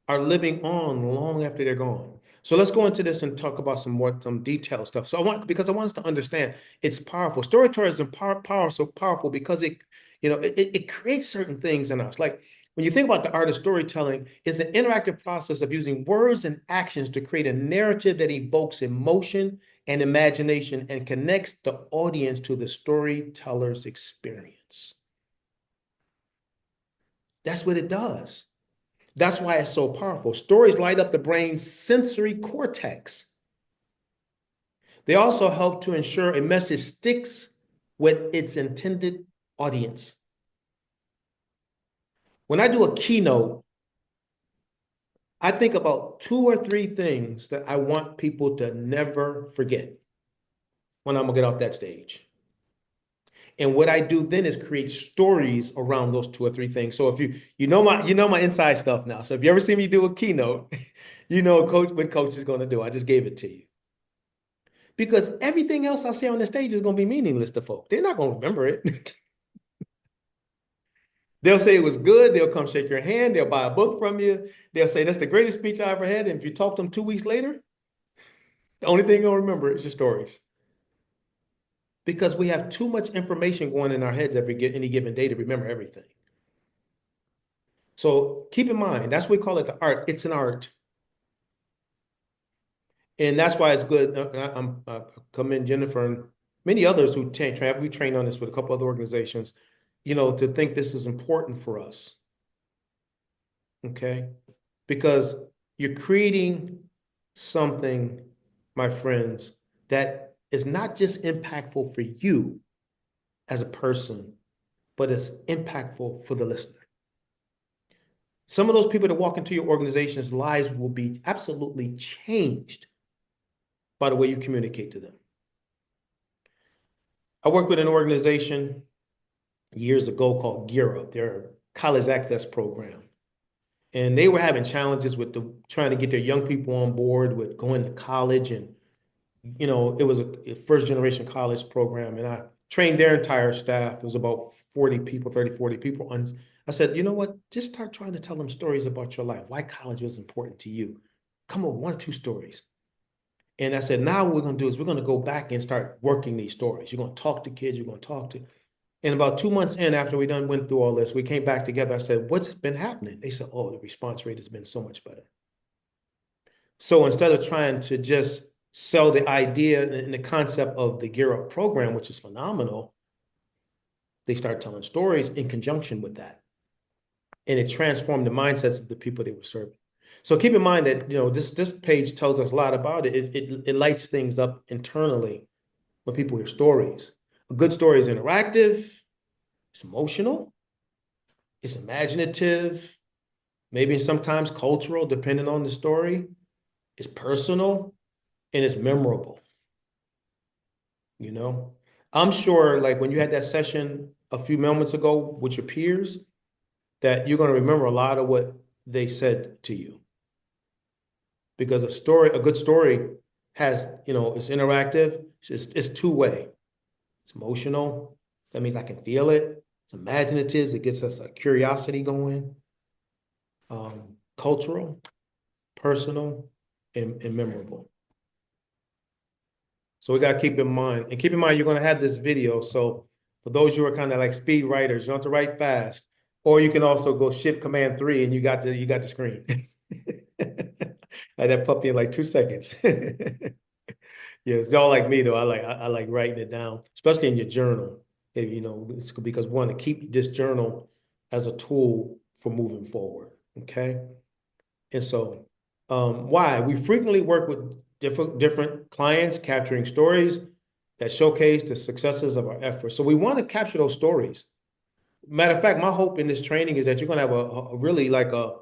are living on long after they're gone. So let's go into this and talk about some detailed stuff. So because I want us to understand it's powerful. Storytelling is so powerful because it creates certain things in us. Like when you think about the art of storytelling, it's an interactive process of using words and actions to create a narrative that evokes emotion and imagination and connects the audience to the storyteller's experience. That's what it does. That's why it's so powerful. Stories light up the brain's sensory cortex. They also help to ensure a message sticks with its intended audience. When I do a keynote, I think about 2 or 3 things that I want people to never forget when I'm gonna get off that stage. And what I do then is create stories around those 2 or 3 things. So if you know my inside stuff now. So if you ever see me do a keynote, you know what coach is gonna do. I just gave it to you. Because everything else I say on the stage is gonna be meaningless to folk. They're not gonna remember it. They'll say it was good. They'll come shake your hand. They'll buy a book from you. They'll say that's the greatest speech I ever had. And if you talk to them 2 weeks later, the only thing they'll remember is your stories. Because we have too much information going in our heads any given day to remember everything. So keep in mind, that's what we call it the art. It's an art. And that's why it's good. I commend Jennifer and many others who train. We train on this with a couple other organizations, to think this is important for us. Okay? Because you're creating something, my friends, that is not just impactful for you as a person, but it's impactful for the listener. Some of those people that walk into your organization's lives will be absolutely changed by the way you communicate to them. I worked with an organization years ago called Gear Up, their college access program. And they were having challenges with trying to get their young people on board with going to college. And, it was a first generation college program. And I trained their entire staff. It was about 40 people, 30, 40 people. And I said, you know what? Just start trying to tell them stories about your life, why college was important to you. Come on, 1 or 2 stories. And I said, now what we're going to do is we're going to go back and start working these stories. You're going to talk to kids. You're going to talk to. And about 2 months in, after we went through all this, we came back together. I said, what's been happening? They said, oh, the response rate has been so much better. So instead of trying to just sell the idea and the concept of the Gear Up program, which is phenomenal, they start telling stories in conjunction with that. And it transformed the mindsets of the people they were serving. So keep in mind that, this page tells us a lot about it. It lights things up internally when people hear stories. A good story is interactive, it's emotional, it's imaginative, maybe sometimes cultural, depending on the story. It's personal and it's memorable. I'm sure, like when you had that session a few moments ago with your peers, that you're going to remember a lot of what they said to you. Because a good story has, it's interactive, it's two-way. It's emotional. That means I can feel it. It's imaginative. It gets us a curiosity going. Cultural, personal, and memorable. So we got to keep in mind. And keep in mind, you're going to have this video. So for those who are kind of like speed writers, you don't have to write fast. Or you can also go Shift Command 3 and you got the screen. Like that puppy in like 2 seconds. Yeah, it's all like me though. I like writing it down, especially in your journal. It's because we want to keep this journal as a tool for moving forward. Okay. And so, why? We frequently work with different clients, capturing stories that showcase the successes of our efforts. So we want to capture those stories. Matter of fact, my hope in this training is that you're going to have a really like a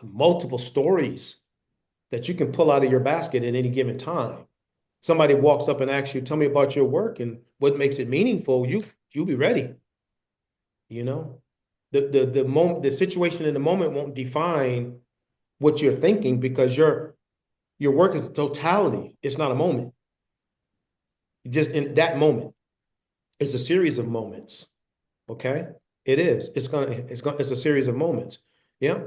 multiple stories that you can pull out of your basket at any given time. Somebody walks up and asks you, tell me about your work and what makes it meaningful, you'll be ready. The moment, the situation in the moment won't define what you're thinking, because your work is a totality. It's not a moment. Just in that moment, it's a series of moments. Okay, it is. It's a series of moments. Yeah.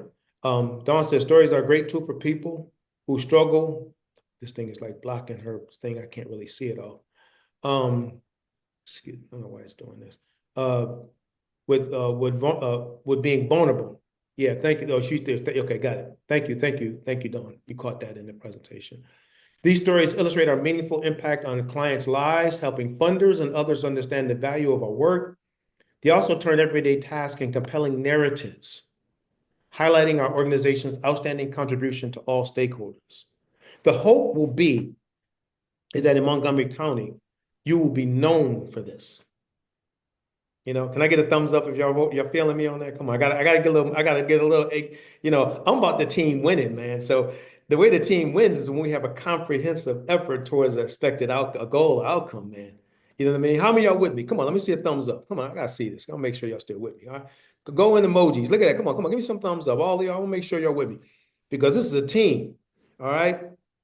Dawn says stories are a great tool for people who struggle. This thing is like blocking her thing. I can't really see it all. Excuse me, I don't know why it's doing this. With being vulnerable. Yeah, thank you. Oh, she's there. Okay, got it. Thank you, Dawn. You caught that in the presentation. These stories illustrate our meaningful impact on clients' lives, helping funders and others understand the value of our work. They also turn everyday tasks into compelling narratives, highlighting our organization's outstanding contribution to all stakeholders. The hope will be is that in Montgomery County, you will be known for this. Can I get a thumbs up if y'all feeling me on that? Come on, I gotta get a little, I'm about the team winning, man. So the way the team wins is when we have a comprehensive effort towards an expected a goal outcome, man. You know what I mean? How many of y'all with me? Come on, let me see a thumbs up. Come on, I gotta see this. I'll make sure y'all still with me. All right. Go in emojis. Look at that. Come on, give me some thumbs up. All of y'all, I want to make sure y'all with me. Because this is a team. All right.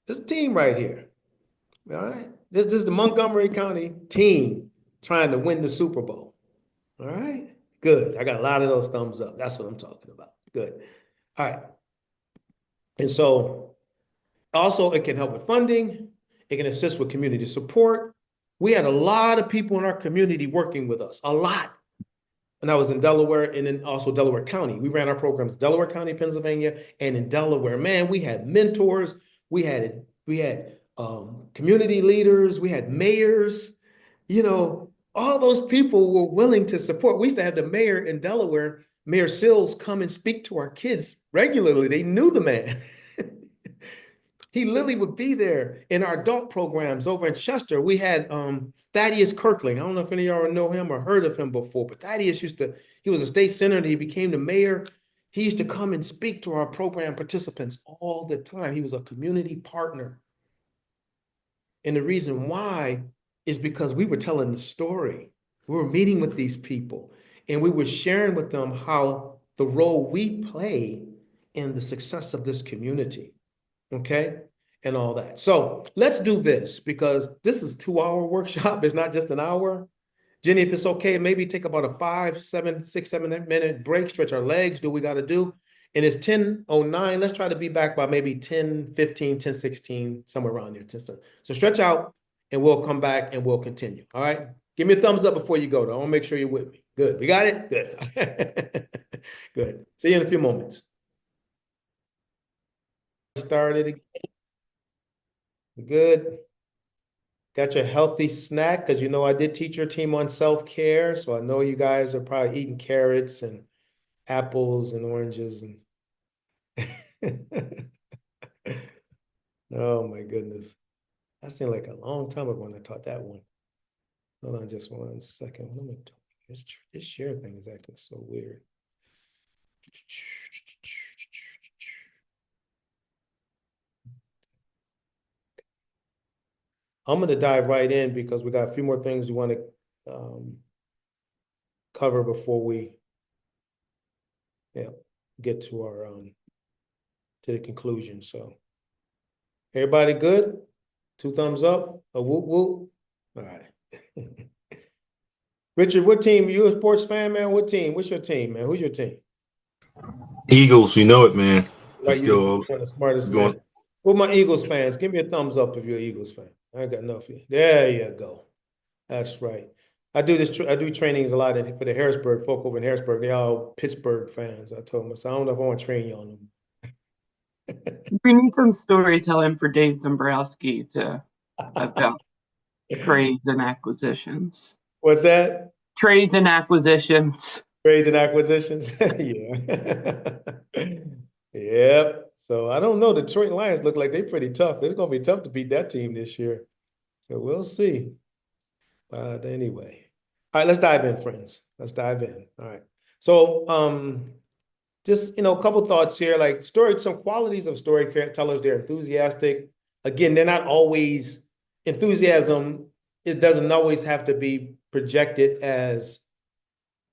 This is a team right here. All right. This is the Montgomery County team trying to win the Super Bowl. All right. Good. I got a lot of those thumbs up. That's what I'm talking about. Good. All right. And so also it can help with funding. It can assist with community support. We had a lot of people in our community working with us, a lot. And I was in Delaware and then also Delaware County. We ran our programs Delaware County, Pennsylvania, and in Delaware. Man, we had mentors, we had community leaders, we had mayors, all those people were willing to support. We used to have the mayor in Delaware, Mayor Sills, come and speak to our kids regularly. They knew the man. He literally would be there in our adult programs over in Chester. We had Thaddeus Kirkling. I don't know if any of y'all know him or heard of him before, but Thaddeus he was a state senator. He became the mayor. He used to come and speak to our program participants all the time. He was a community partner. And the reason why is because we were telling the story. We were meeting with these people and we were sharing with them how the role we play in the success of this community. Okay, and all that. So let's do this because this is a 2-hour workshop. It's not just an hour. Jenny, if it's okay, maybe take about a 6, 7 minute break, stretch our legs, do what we got to do. And it's 10:09. Let's try to be back by maybe 10:15, 10:16, somewhere around there. So stretch out and we'll come back and we'll continue. All right. Give me a thumbs up before you go, though. I want to make sure you're with me. Good. We got it? Good. Good. See you in a few moments. Started again. Good. Got your healthy snack because I did teach your team on self-care. So I know you guys are probably eating carrots and apples and oranges and oh my goodness. That seemed like a long time ago when I taught that one. Hold on just 1 second. What am I doing? This share thing is acting so weird. I'm going to dive right in because we got a few more things we want to cover before we get to our to the conclusion. So everybody good? 2 thumbs up, a whoop whoop. All right. Richard, what team? You a sports fan, man? What team? What's your team, man? Who's your team? Eagles, you know it, man. Right, Let's you're go. one of the smartest Going. man. Well, my Eagles fans, give me a thumbs up if you're an Eagles fan. I got enough of you. There you go. That's right. I do trainings a lot for the Harrisburg folk over in Harrisburg. They all Pittsburgh fans. I told them, so I don't know if I want to train you on them. We need some storytelling for Dave Dombrowski about trades and acquisitions. What's that? Trades and acquisitions. Trades and acquisitions. Yeah. Yep. So I don't know. The Detroit Lions look like they're pretty tough. It's gonna be tough to beat that team this year. So we'll see. But anyway. All right, let's dive in, friends. Let's dive in. All right. So just a couple thoughts here, like some qualities of storytellers. They're enthusiastic. Again, they're not always enthusiasm. It doesn't always have to be projected as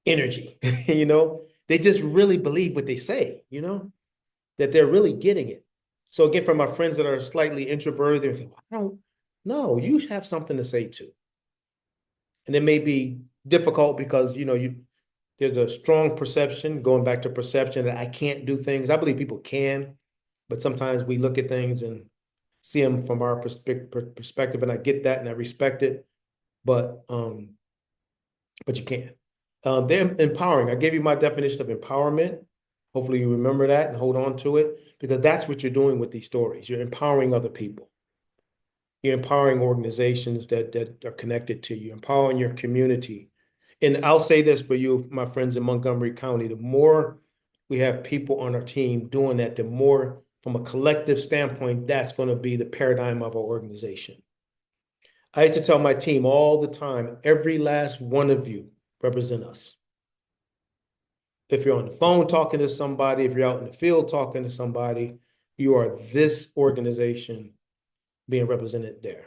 energy. They just really believe what they say, that they're really getting it. So again, for my friends that are slightly introverted, they're thinking, I don't know, you have something to say too. And it may be difficult because, there's a strong perception, going back to perception, that I can't do things. I believe people can, but sometimes we look at things and see them from our perspective, and I get that and I respect it, but you can. They're empowering. I gave you my definition of empowerment. Hopefully you remember that and hold on to it, because that's what you're doing with these stories. You're empowering other people. You're empowering organizations that are connected to you, empowering your community. And I'll say this for you, my friends in Montgomery County, the more we have people on our team doing that, the more, from a collective standpoint, that's going to be the paradigm of our organization. I used to tell my team all the time, every last one of you, represent us. If you're on the phone talking to somebody, if you're out in the field talking to somebody, you are this organization being represented there.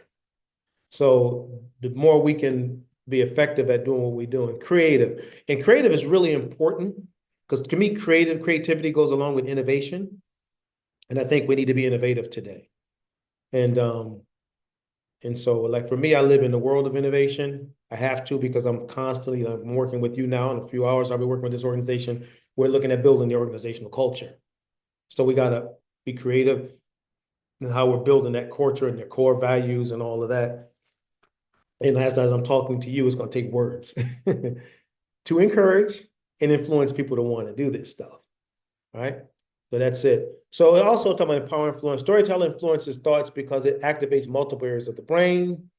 So the more we can be effective at doing what we do, and creative is really important, because to me, creativity goes along with innovation. And I think we need to be innovative today. And so like for me, I live in the world of innovation. I have to, because I'm constantly, I'm working with you now. In a few hours, I'll be working with this organization. We're looking at building the organizational culture. So we got to be creative in how we're building that culture and their core values and all of that. And as I'm talking to you, it's going to take words to encourage and influence people to want to do this stuff. All right. So that's it. So it also talking about power influence. Storytelling influences thoughts because it activates multiple areas of the brain,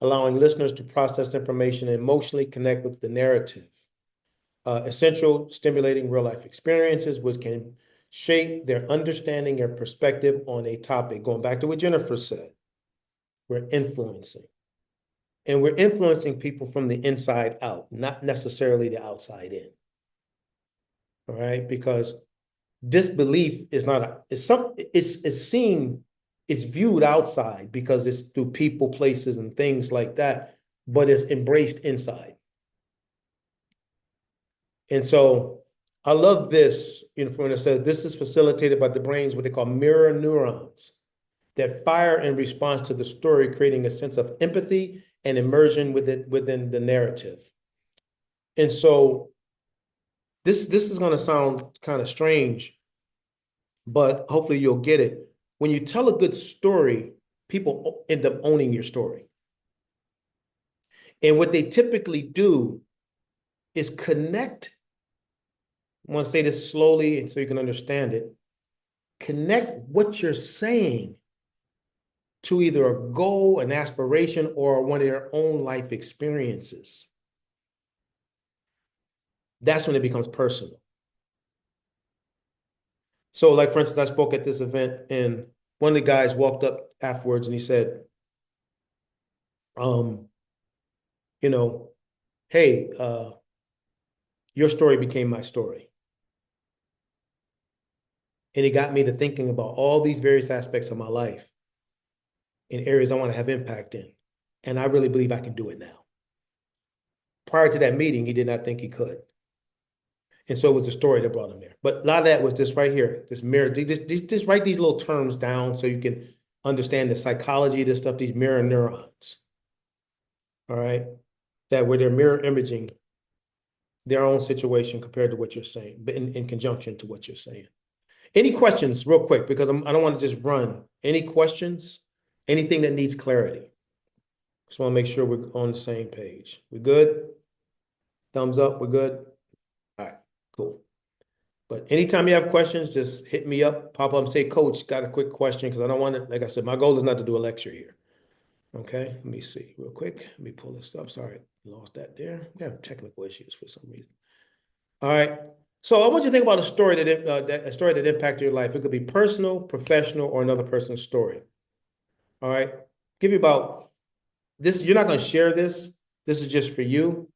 allowing listeners to process information and emotionally connect with the narrative. Essential, stimulating real life experiences, which can shape their understanding or perspective on a topic. Going back to what Jennifer said, we're influencing. And we're influencing people from the inside out, not necessarily the outside in. All right, because disbelief is not it's seen, it's viewed outside because it's through people, places, and things like that, but it's embraced inside. And so I love this, when it says this is facilitated by the brain's what they call mirror neurons that fire in response to the story, creating a sense of empathy and immersion within the narrative. And so this is going to sound kind of strange, but hopefully you'll get it. When you tell a good story, people end up owning your story. And what they typically do is connect. I want to say this slowly and so you can understand it. Connect what you're saying to either a goal, an aspiration, or one of their own life experiences. That's when it becomes personal. So like, for instance, I spoke at this event and one of the guys walked up afterwards and he said, you know, hey, your story became my story. And it got me to thinking about all these various aspects of my life in areas I want to have impact in. And I really believe I can do it now. Prior to that meeting, he did not think he could. And so it was the story that brought him there. But a lot of that was this right here, this mirror. Just write these little terms down so you can understand the psychology of this stuff, these mirror neurons. All right. That where they're mirror imaging their own situation compared to what you're saying, but in conjunction to what you're saying. Any questions real quick, because I don't want to just run. Any questions? Anything that needs clarity? Just want to make sure we're on the same page. We good? Thumbs up, we're good? All right, cool. But anytime you have questions, just hit me up, pop up and say, Coach, got a quick question, because I don't want to, like I said, my goal is not to do a lecture here. Okay, let me see real quick. Let me pull this up. Sorry, lost that there. We have technical issues for some reason. All right. So I want you to think about a story that impacted your life. It could be personal, professional, or another person's story. All right. Give you about this. You're not going to share this. This is just for you,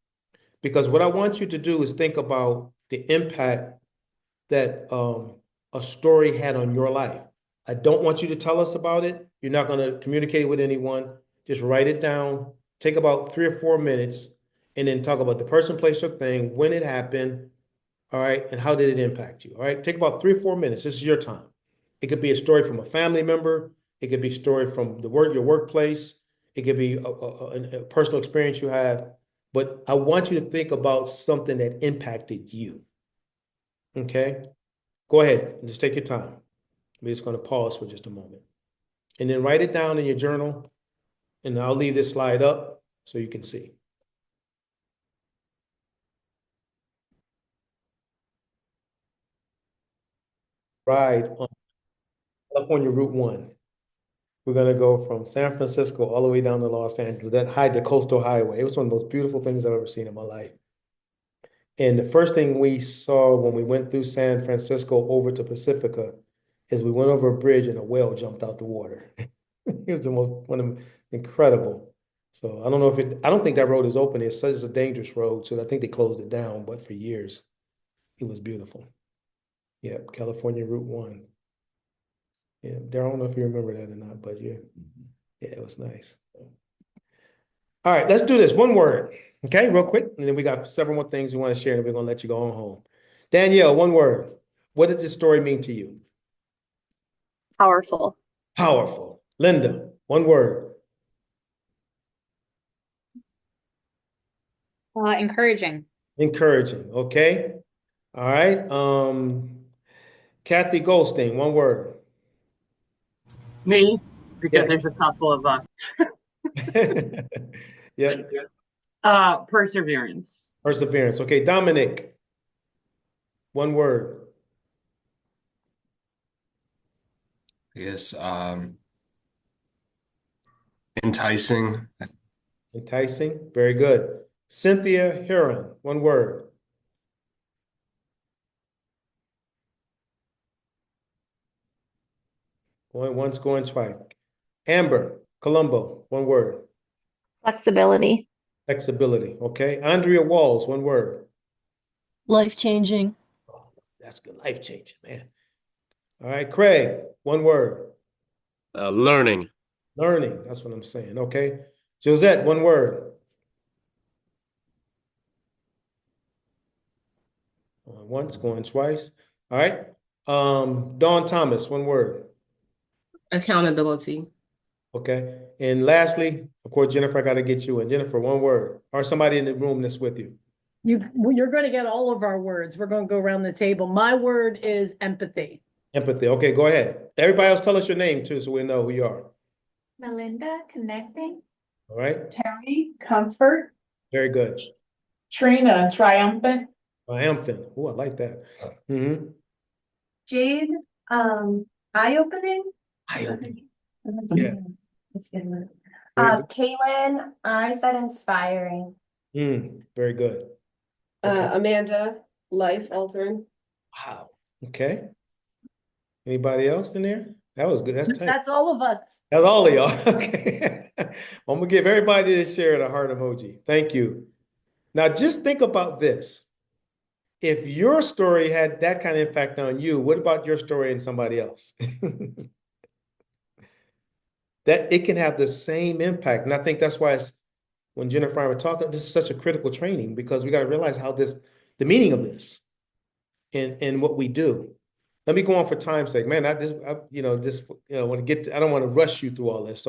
because what I want you to do is think about the impact that a story had on your life. I don't want you to tell us about it. You're not going to communicate with anyone. Just write it down. Take about 3 or 4 minutes, and then talk about the person, place, or thing, when it happened. All right. And how did it impact you? All right. Take about 3 or 4 minutes. This is your time. It could be a story from a family member. It could be a story from your workplace. It could be a personal experience you have. But I want you to think about something that impacted you. Okay. Go ahead and just take your time. We're just going to pause for just a moment. And then write it down in your journal. And I'll leave this slide up so you can see. Ride on California Route 1. We're going to go from San Francisco all the way down to Los Angeles, the coastal highway. It was one of the most beautiful things I've ever seen in my life. And the first thing we saw when we went through San Francisco over to Pacifica is we went over a bridge and a whale jumped out the water. It was one of incredible. So I don't know if I don't think that road is open. It's such a dangerous road, so I think they closed it down, but for years, it was beautiful. Yeah, California Route 1. Yeah, Darryl, I don't know if you remember that or not, but yeah, yeah, it was nice. All right, let's do this. One word, okay, real quick, and then we got several more things we want to share, and we're gonna let you go on home. Danielle, one word. What does this story mean to you? Powerful. Powerful. Linda, one word. Encouraging. Encouraging. Okay. All right. Kathy Goldstein, one word. Me, because Yeah. there's a couple of us. Yep. Perseverance. Perseverance. Okay. Dominic, one word. I guess enticing. Enticing. Very good. Cynthia Heron, one word. Going once, going twice. Amber Colombo, one word. Flexibility. Flexibility. Okay. Andrea Walls, one word. Life-changing. Oh, that's good. Life changing, man. All right. Craig, one word. Learning. Learning. That's what I'm saying. Okay. Josette, one word. Going once, going twice. All right. Dawn Thomas, one word. Accountability. Okay. And lastly, of course, Jennifer, I got to get you. And Jennifer, one word. Or somebody in the room that's with you. You're going to get all of our words. We're going to go around the table. My word is empathy. Empathy. Okay, go ahead. Everybody else tell us your name too, so we know who you are. Melinda, connecting. All right. Terry, comfort. Very good. Trina, triumphant. Triumphant. Oh, I like that. Mm-hmm. Jade, eye-opening. Eye-opening. Yeah. That's a good one. Very Kaylin, I said inspiring. good. Very good. Amanda, life altering. Wow. Okay. Anybody else in there? That was good. That's tight. That's all of us. That's all of y'all. Okay. I'm gonna give everybody that shared a heart emoji. Thank you. Now just think about this. If your story had that kind of impact on you, what about your story and somebody else? That it can have the same impact. And I think that's why it's when Jennifer and I were talking, this is such a critical training because we got to realize how the meaning of this and what we do. Let me go on for time's sake, man. Want to I don't want to rush you through all this.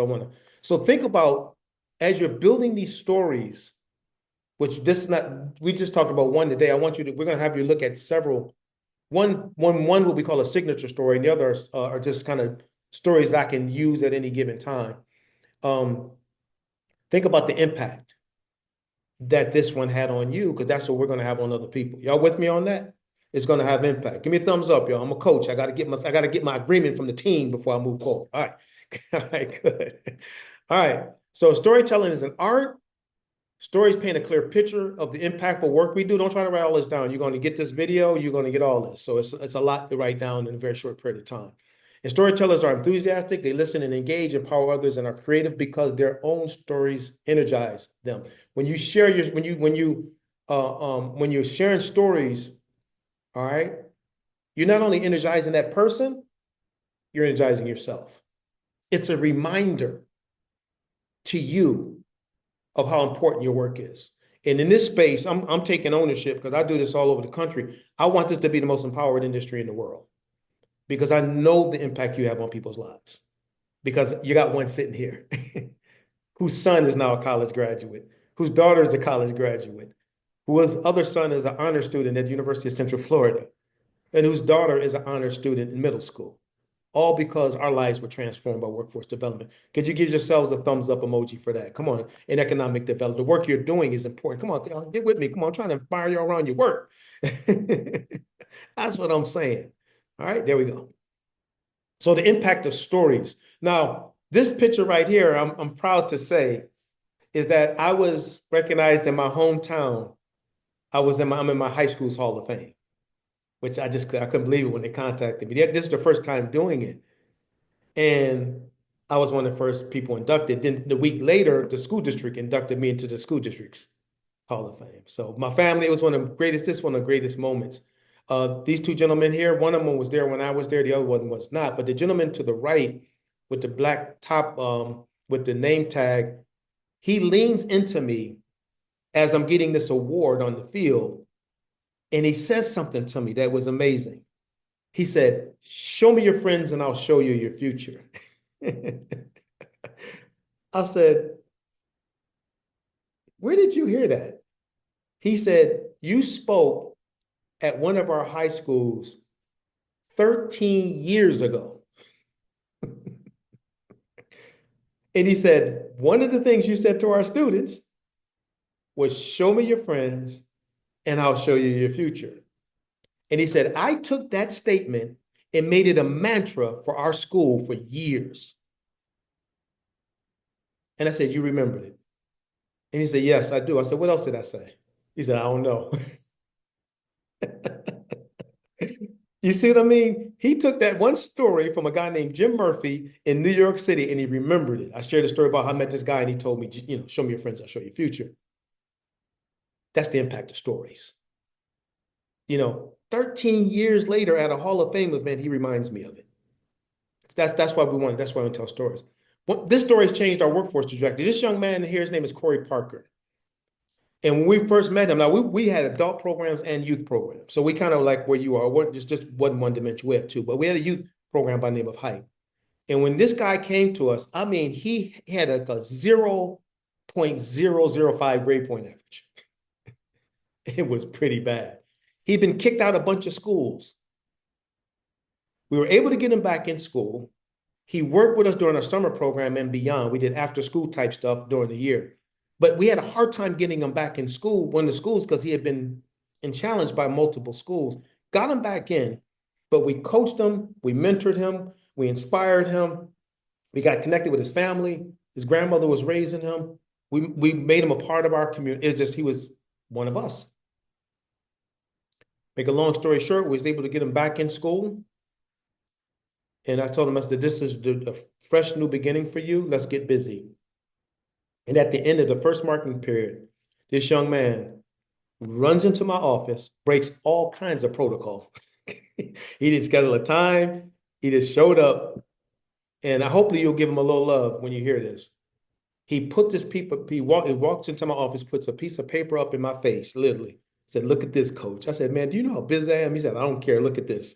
So think about as you're building these stories, which this is not, we just talked about one today. We're going to have you look at several. One will be called a signature story, and the others are just kind of stories that I can use at any given time. Think about the impact that this one had on you, because that's what we're going to have on other people. Y'all with me on that? It's going to have impact. Give me a thumbs up, y'all. I'm a coach. I got to get my agreement from the team before I move forward. All right. All right, good. All right. So storytelling is an art. Stories paint a clear picture of the impactful work we do. Don't try to write all this down. You're going to get this video. You're going to get all this. So it's a lot to write down in a very short period of time. And storytellers are enthusiastic. They listen and engage, empower others, and are creative because their own stories energize them. When you share when you're sharing stories, all right, you're not only energizing that person, you're energizing yourself. It's a reminder to you of how important your work is. And in this space, I'm taking ownership because I do this all over the country. I want this to be the most empowered industry in the world because I know the impact you have on people's lives. Because you got one sitting here whose son is now a college graduate, whose daughter is a college graduate, whose other son is an honor student at the University of Central Florida, and whose daughter is an honor student in middle school. All because our lives were transformed by workforce development. Could you give yourselves a thumbs up emoji for that? Come on, in economic development. The work you're doing is important. Come on, get with me. Come on, I'm trying to inspire you around your work. That's what I'm saying. All right, there we go. So the impact of stories. Now, this picture right here, I'm proud to say, is that I was recognized in my hometown. I'm in my high school's Hall of Fame, which I couldn't believe it when they contacted me. This is the first time doing it. And I was one of the first people inducted. Then the week later, the school district inducted me into the school district's Hall of Fame. So my family, it was one of the greatest, this one of the greatest moments. These two gentlemen here, one of them was there when I was there, the other one was not. But the gentleman to the right with the black top, with the name tag, he leans into me as I'm getting this award on the field. And he says something to me that was amazing. He said, "Show me your friends and I'll show you your future." I said, "Where did you hear that?" He said, "You spoke at one of our high schools 13 years ago." And he said, "One of the things you said to our students was show me your friends and I'll show you your future." And he said, "I took that statement and made it a mantra for our school for years." And I said, "You remembered it?" And he said, "Yes, I do." I said, "What else did I say?" He said, "I don't know." You see what I mean? He took that one story from a guy named Jim Murphy in New York City and he remembered it. I shared a story about how I met this guy and he told me, "Show me your friends, I'll show you your future." That's the impact of stories. 13 years later at a Hall of Fame event, he reminds me of it. That's why we want, that's why we tell stories. This story has changed our workforce trajectory. This young man here, his name is Corey Parker. And when we first met him, now we had adult programs and youth programs. So we kind of like where you are, just wasn't one dimension, we had two, but we had a youth program by the name of Hype. And when this guy came to us, I mean, he had a 0.005 grade point average. It was pretty bad. He'd been kicked out of a bunch of schools. We were able to get him back in school. He worked with us during our summer program and beyond. We did after school type stuff during the year. But we had a hard time getting him back in school, one of the schools, because he had been challenged by multiple schools. Got him back in, but we coached him, we mentored him, we inspired him. We got connected with his family. His grandmother was raising him. We made him a part of our community. It's just he was one of us. Make a long story short, we was able to get him back in school. And I told him, I said, "This is a fresh new beginning for you. Let's get busy." And at the end of the first marking period, this young man runs into my office, breaks all kinds of protocol. He didn't schedule a time. He just showed up. And hopefully you'll give him a little love when you hear this. He put this paper, he walks into my office, puts a piece of paper up in my face, literally. Said, "Look at this, coach." I said, "Man, do you know how busy I am?" He said, "I don't care. Look at this."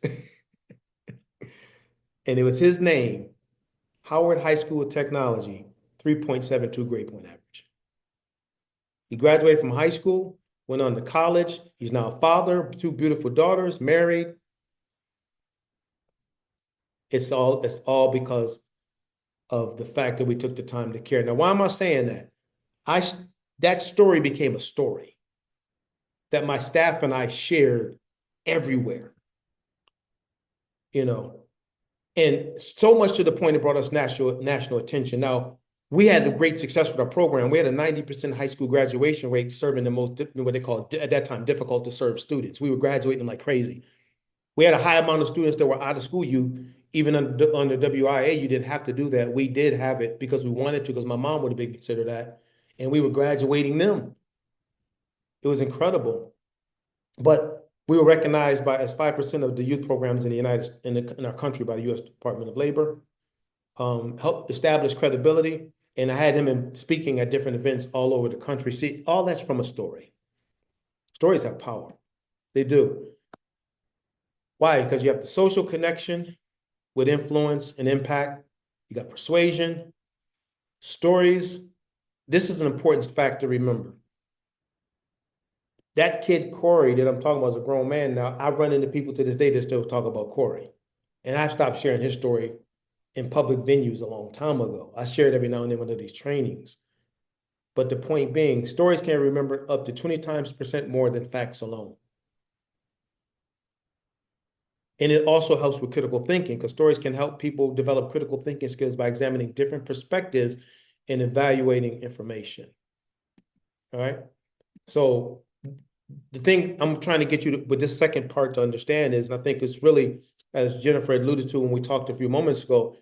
And it was his name, Howard High School of Technology, 3.72 grade point average. He graduated from high school, went on to college. He's now a father, two beautiful daughters, married. It's all because of the fact that we took the time to care. Now, why am I saying that? That story became a story that my staff and I shared everywhere, and so much to the point it brought us national attention. Now, we had a great success with our program. We had a 90% high school graduation rate, serving the most, what they call at that time, difficult to serve students. We were graduating like crazy. We had a high amount of students that were out of school youth. Even under WIA, you didn't have to do that. We did have it because we wanted to, because my mom would have been considered that. And we were graduating them. It was incredible. But we were recognized as 5% of the youth programs in in our country by the U.S. Department of Labor. Helped establish credibility. And I had him speaking at different events all over the country. See, all that's from a story. Stories have power. They do. Why? Because you have the social connection with influence and impact. You got persuasion, stories. This is an important fact to remember. That kid, Corey, that I'm talking about is a grown man now. I run into people to this day that still talk about Corey. And I've stopped sharing his story in public venues a long time ago. I share it every now and then one of these trainings. But the point being, stories can remember up to 20 times percent more than facts alone. And it also helps with critical thinking, because stories can help people develop critical thinking skills by examining different perspectives and evaluating information. All right. So the thing I'm trying to get you with this second part to understand is, I think it's really, as Jennifer alluded to when we talked a few moments ago,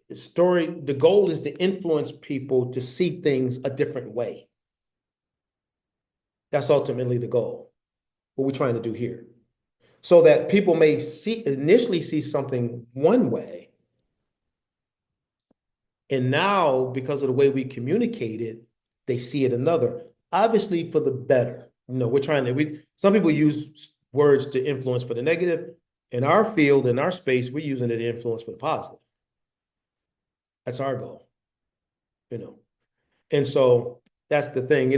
The goal is to influence people to see things a different way. That's ultimately the goal, what we're trying to do here. So that people may initially see something one way. And now, because of the way we communicate it, they see it another. Obviously, for the better. We're trying to, some people use words to influence for the negative. In our field, in our space, we're using it to influence for the positive. That's our goal. And so that's the thing.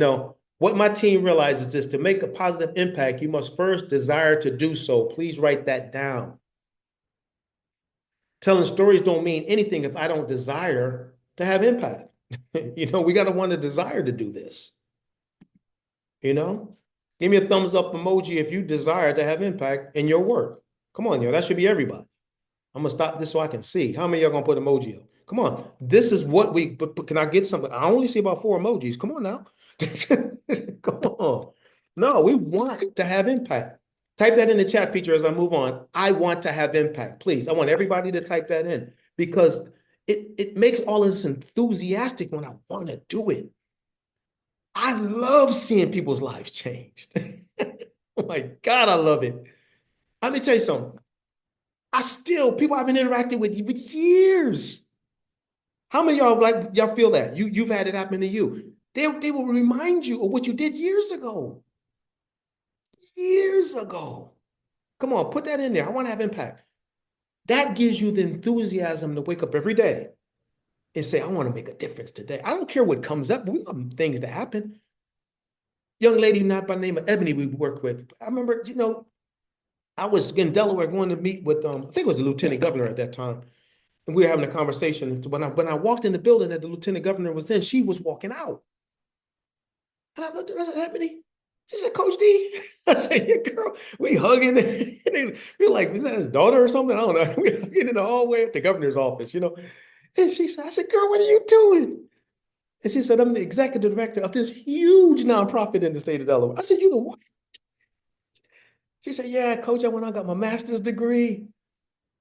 What my team realizes is to make a positive impact, you must first desire to do so. Please write that down. Telling stories don't mean anything if I don't desire to have impact. We got to want a desire to do this. Give me a thumbs up emoji if you desire to have impact in your work. Come on, that should be everybody. I'm gonna stop this so I can see. How many of y'all gonna put emoji up? Come on. This is what but can I get something? I only see about 4 emojis. Come on now. Come on. No, we want to have impact. Type that in the chat feature as I move on. I want to have impact. Please. I want everybody to type that in because it makes all of this enthusiastic when I want to do it. I love seeing people's lives changed. Oh my God, I love it. Let me tell you something. People I've been interacting with years. How many of y'all feel that? You've had it happen to you. They will remind you of what you did years ago. Years ago. Come on, put that in there. I want to have impact. That gives you the enthusiasm to wake up every day and say, I want to make a difference today. I don't care what comes up. We have things that happen. Young lady, not by the name of Ebony, we work with. I remember, I was in Delaware going to meet with, I think it was the lieutenant governor at that time. And we were having a conversation. When I walked in the building that the lieutenant governor was in, she was walking out. And I looked at her, I said, Ebony. She said, Coach D. I said, yeah, girl, we hugging. We're like, is that his daughter or something? I don't know. We're hugging in the hallway at the governor's office, And she said, I said, girl, what are you doing? And she said, I'm the executive director of this huge nonprofit in the state of Delaware. I said, you know what? She said, yeah, coach, I went out and got my master's degree.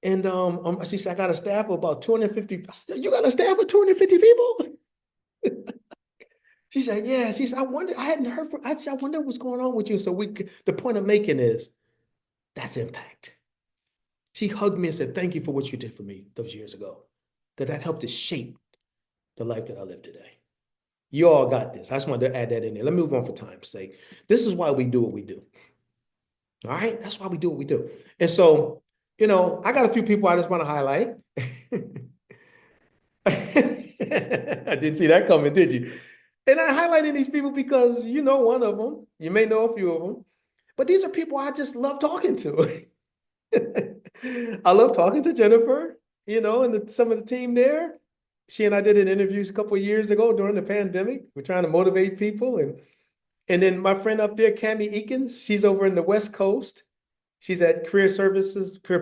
And she said, I got a staff of about 250. I said, you got a staff of 250 people? She said, yeah. She said, I hadn't heard from, I said, I wonder what's going on with you. So the point I'm making is, that's impact. She hugged me and said, thank you for what you did for me those years ago. That helped to shape the life that I live today. You all got this. I just wanted to add that in there. Let me move on for time's sake. This is why we do what we do. All right? That's why we do what we do. And so, I got a few people I just want to highlight. I didn't see that coming, did you? And I highlighted these people because you know one of them. You may know a few of them. But these are people I just love talking to. I love talking to Jennifer, and some of the team there. She and I did an interview a couple of years ago during the pandemic. We're trying to motivate people. And then my friend up there, Cami Eakins, she's over in the West Coast. She's at Career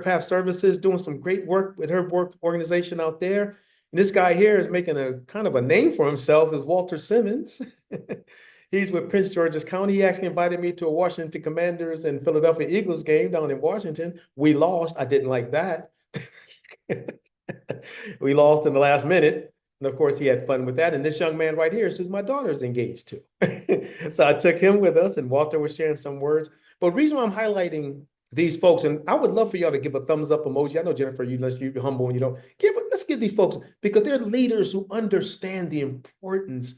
Path Services, doing some great work with her work organization out there. And this guy here is making a kind of a name for himself as Walter Simmons. He's with Prince George's County. He actually invited me to a Washington Commanders and Philadelphia Eagles game down in Washington. We lost. I didn't like that. We lost in the last minute. And of course, he had fun with that. And this young man right here is who my daughter is engaged to. So I took him with us, and Walter was sharing some words. But the reason why I'm highlighting these folks, and I would love for y'all to give a thumbs up emoji. I know, Jennifer, you're humble and you don't let's give these folks, because they're leaders who understand the importance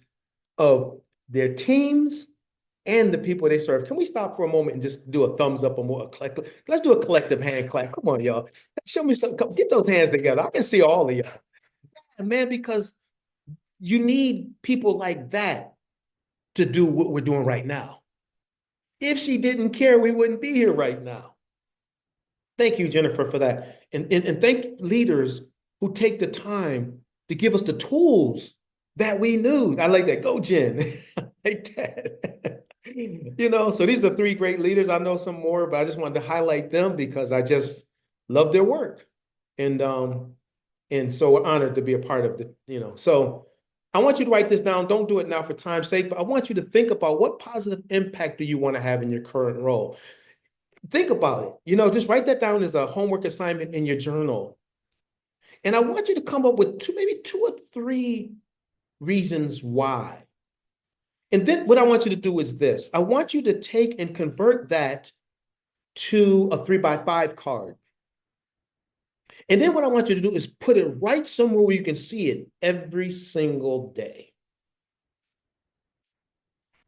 of their teams and the people they serve. Can we stop for a moment and just do a thumbs up or more? Let's do a collective hand clap. Come on, y'all. Show me some. Get those hands together. I can see all of y'all. Man, because you need people like that to do what we're doing right now. If she didn't care, we wouldn't be here right now. Thank you, Jennifer, for that. And thank leaders who take the time to give us the tools that we knew. I like that. Go, Jen. I like that. So these are 3 great leaders. I know some more, but I just wanted to highlight them because I just love their work. And so we're honored to be a part of So I want you to write this down. Don't do it now for time's sake, but I want you to think about what positive impact do you want to have in your current role? Think about it. Just write that down as a homework assignment in your journal. And I want you to come up with maybe two or three reasons why. And then what I want you to do is this. I want you to take and convert that to a 3x5 card. And then what I want you to do is put it right somewhere where you can see it every single day.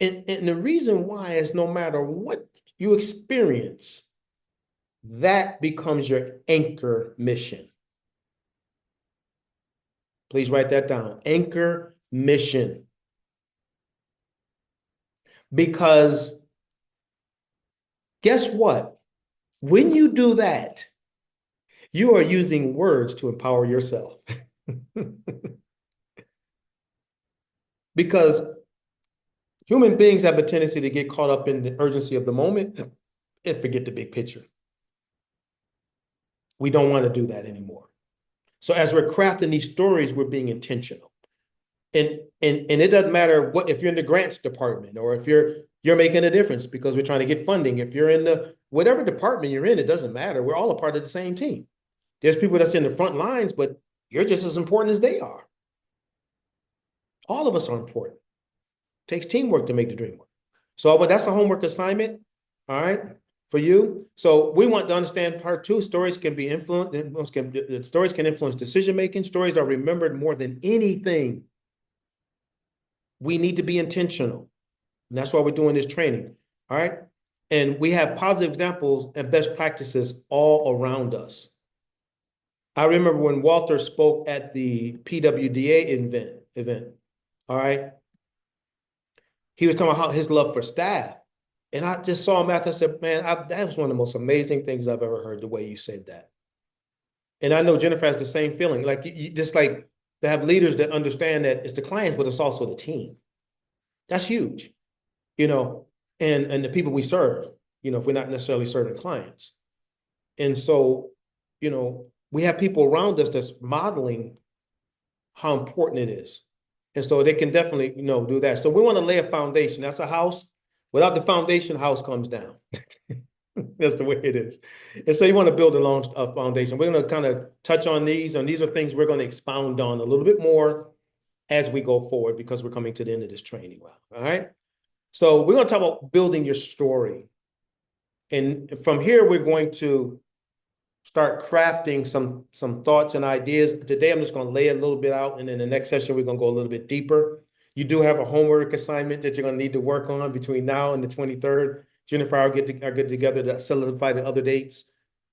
And the reason why is no matter what you experience, that becomes your anchor mission. Please write that down. Anchor mission. Because guess what? When you do that, you are using words to empower yourself. Because human beings have a tendency to get caught up in the urgency of the moment and forget the big picture. We don't want to do that anymore. So as we're crafting these stories, we're being intentional. And it doesn't matter what, if you're in the grants department or if you're making a difference because we're trying to get funding. If you're in the whatever department you're in, it doesn't matter. We're all a part of the same team. There's people that's in the front lines, but you're just as important as they are. All of us are important. It takes teamwork to make the dream work. So but that's a homework assignment, all right, for you. So we want to understand part two, stories can be influenced, stories can influence decision-making. Stories are remembered more than anything. We need to be intentional. And that's why we're doing this training, all right? And we have positive examples and best practices all around us. I remember when Walter spoke at the PWDA event, all right? He was talking about how his love for staff. And I just saw him after and said, man, that was one of the most amazing things I've ever heard, the way you said that. And I know Jennifer has the same feeling, like just like to have leaders that understand that it's the clients, but it's also the team. That's huge, you know, and the people we serve, you know, if we're not necessarily serving clients. And so, you know, we have people around us that's modeling how important it is. And so they can definitely, you know, do that. So we want to lay a foundation. That's a house. Without the foundation, the house comes down. That's the way it is. And so you want to build a long foundation. We're going to kind of touch on these, and these are things we're going to expound on a little bit more as we go forward because we're coming to the end of this training round. All right. So we're going to talk about building your story. And from here, we're going to start crafting some thoughts and ideas. Today, I'm just going to lay a little bit out, and in the next session, we're going to go a little bit deeper. You do have a homework assignment that you're going to need to work on between now and the 23rd. Jennifer, I'll get together to solidify the other dates.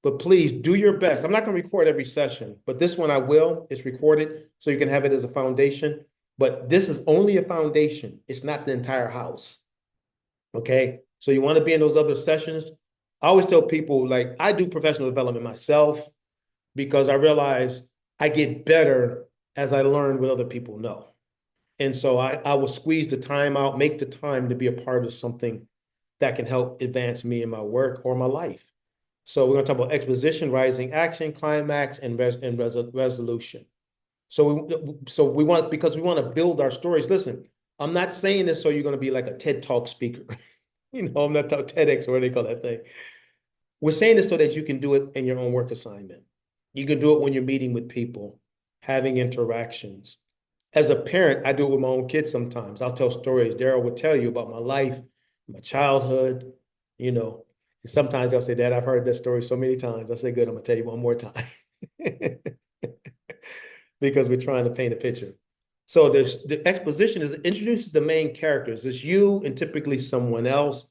But please do your best. I'm not going to record every session, but this one I will. It's recorded, so you can have it as a foundation. But this is only a foundation. It's not the entire house. Okay? So you want to be in those other sessions. I always tell people, like, I do professional development myself because I realize I get better as I learn what other people know. And so I will squeeze the time out, make the time to be a part of something that can help advance me in my work or my life. So we're going to talk about exposition, rising action, climax, and resolution. So we want, because we want to build our stories. Listen, I'm not saying this so you're going to be like a TED Talk speaker. You know, I'm not talking TEDx or what they call that thing. We're saying this so that you can do it in your own work assignment. You can do it when you're meeting with people, having interactions. As a parent, I do it with my own kids sometimes. I'll tell stories. Daryl would tell you about my life, my childhood, you know. And sometimes they'll say, Dad, I've heard that story so many times. I say, good, I'm going to tell you one more time. Because we're trying to paint a picture. So the exposition introduces the main characters. It's you and typically someone else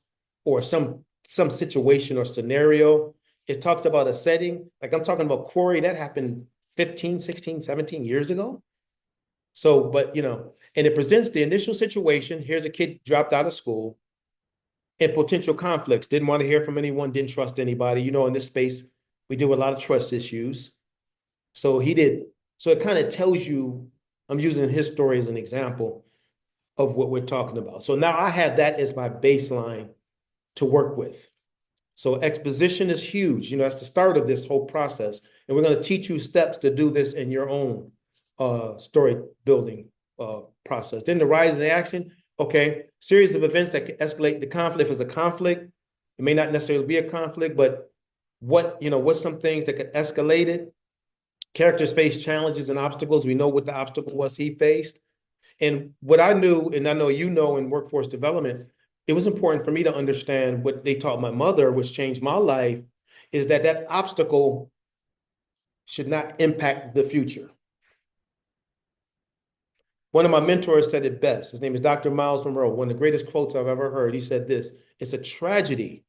or some situation or scenario. It talks about a setting. Like I'm talking about Corey, that happened 15, 16, 17 years ago. So, but, you know, and it presents the initial situation. Here's a kid dropped out of school and potential conflicts. Didn't want to hear from anyone, didn't trust anybody. You know, in this space, we deal with a lot of trust issues. So he did. So it kind of tells you, I'm using his story as an example of what we're talking about. So now I have that as my baseline to work with. So exposition is huge. You know, that's the start of this whole process. And we're going to teach you steps to do this in your own story building process. Then the rise in the action. Okay, series of events that can escalate the conflict is a conflict. It may not necessarily be a conflict, but what's some things that could escalate it? Characters face challenges and obstacles. We know what the obstacle was he faced. And what I knew, and I know you know in workforce development, it was important for me to understand what they taught my mother, which changed my life, is that that obstacle should not impact the future. One of my mentors said it best. His name is Dr. Miles Monroe. One of the greatest quotes I've ever heard. He said this: it's a tragedy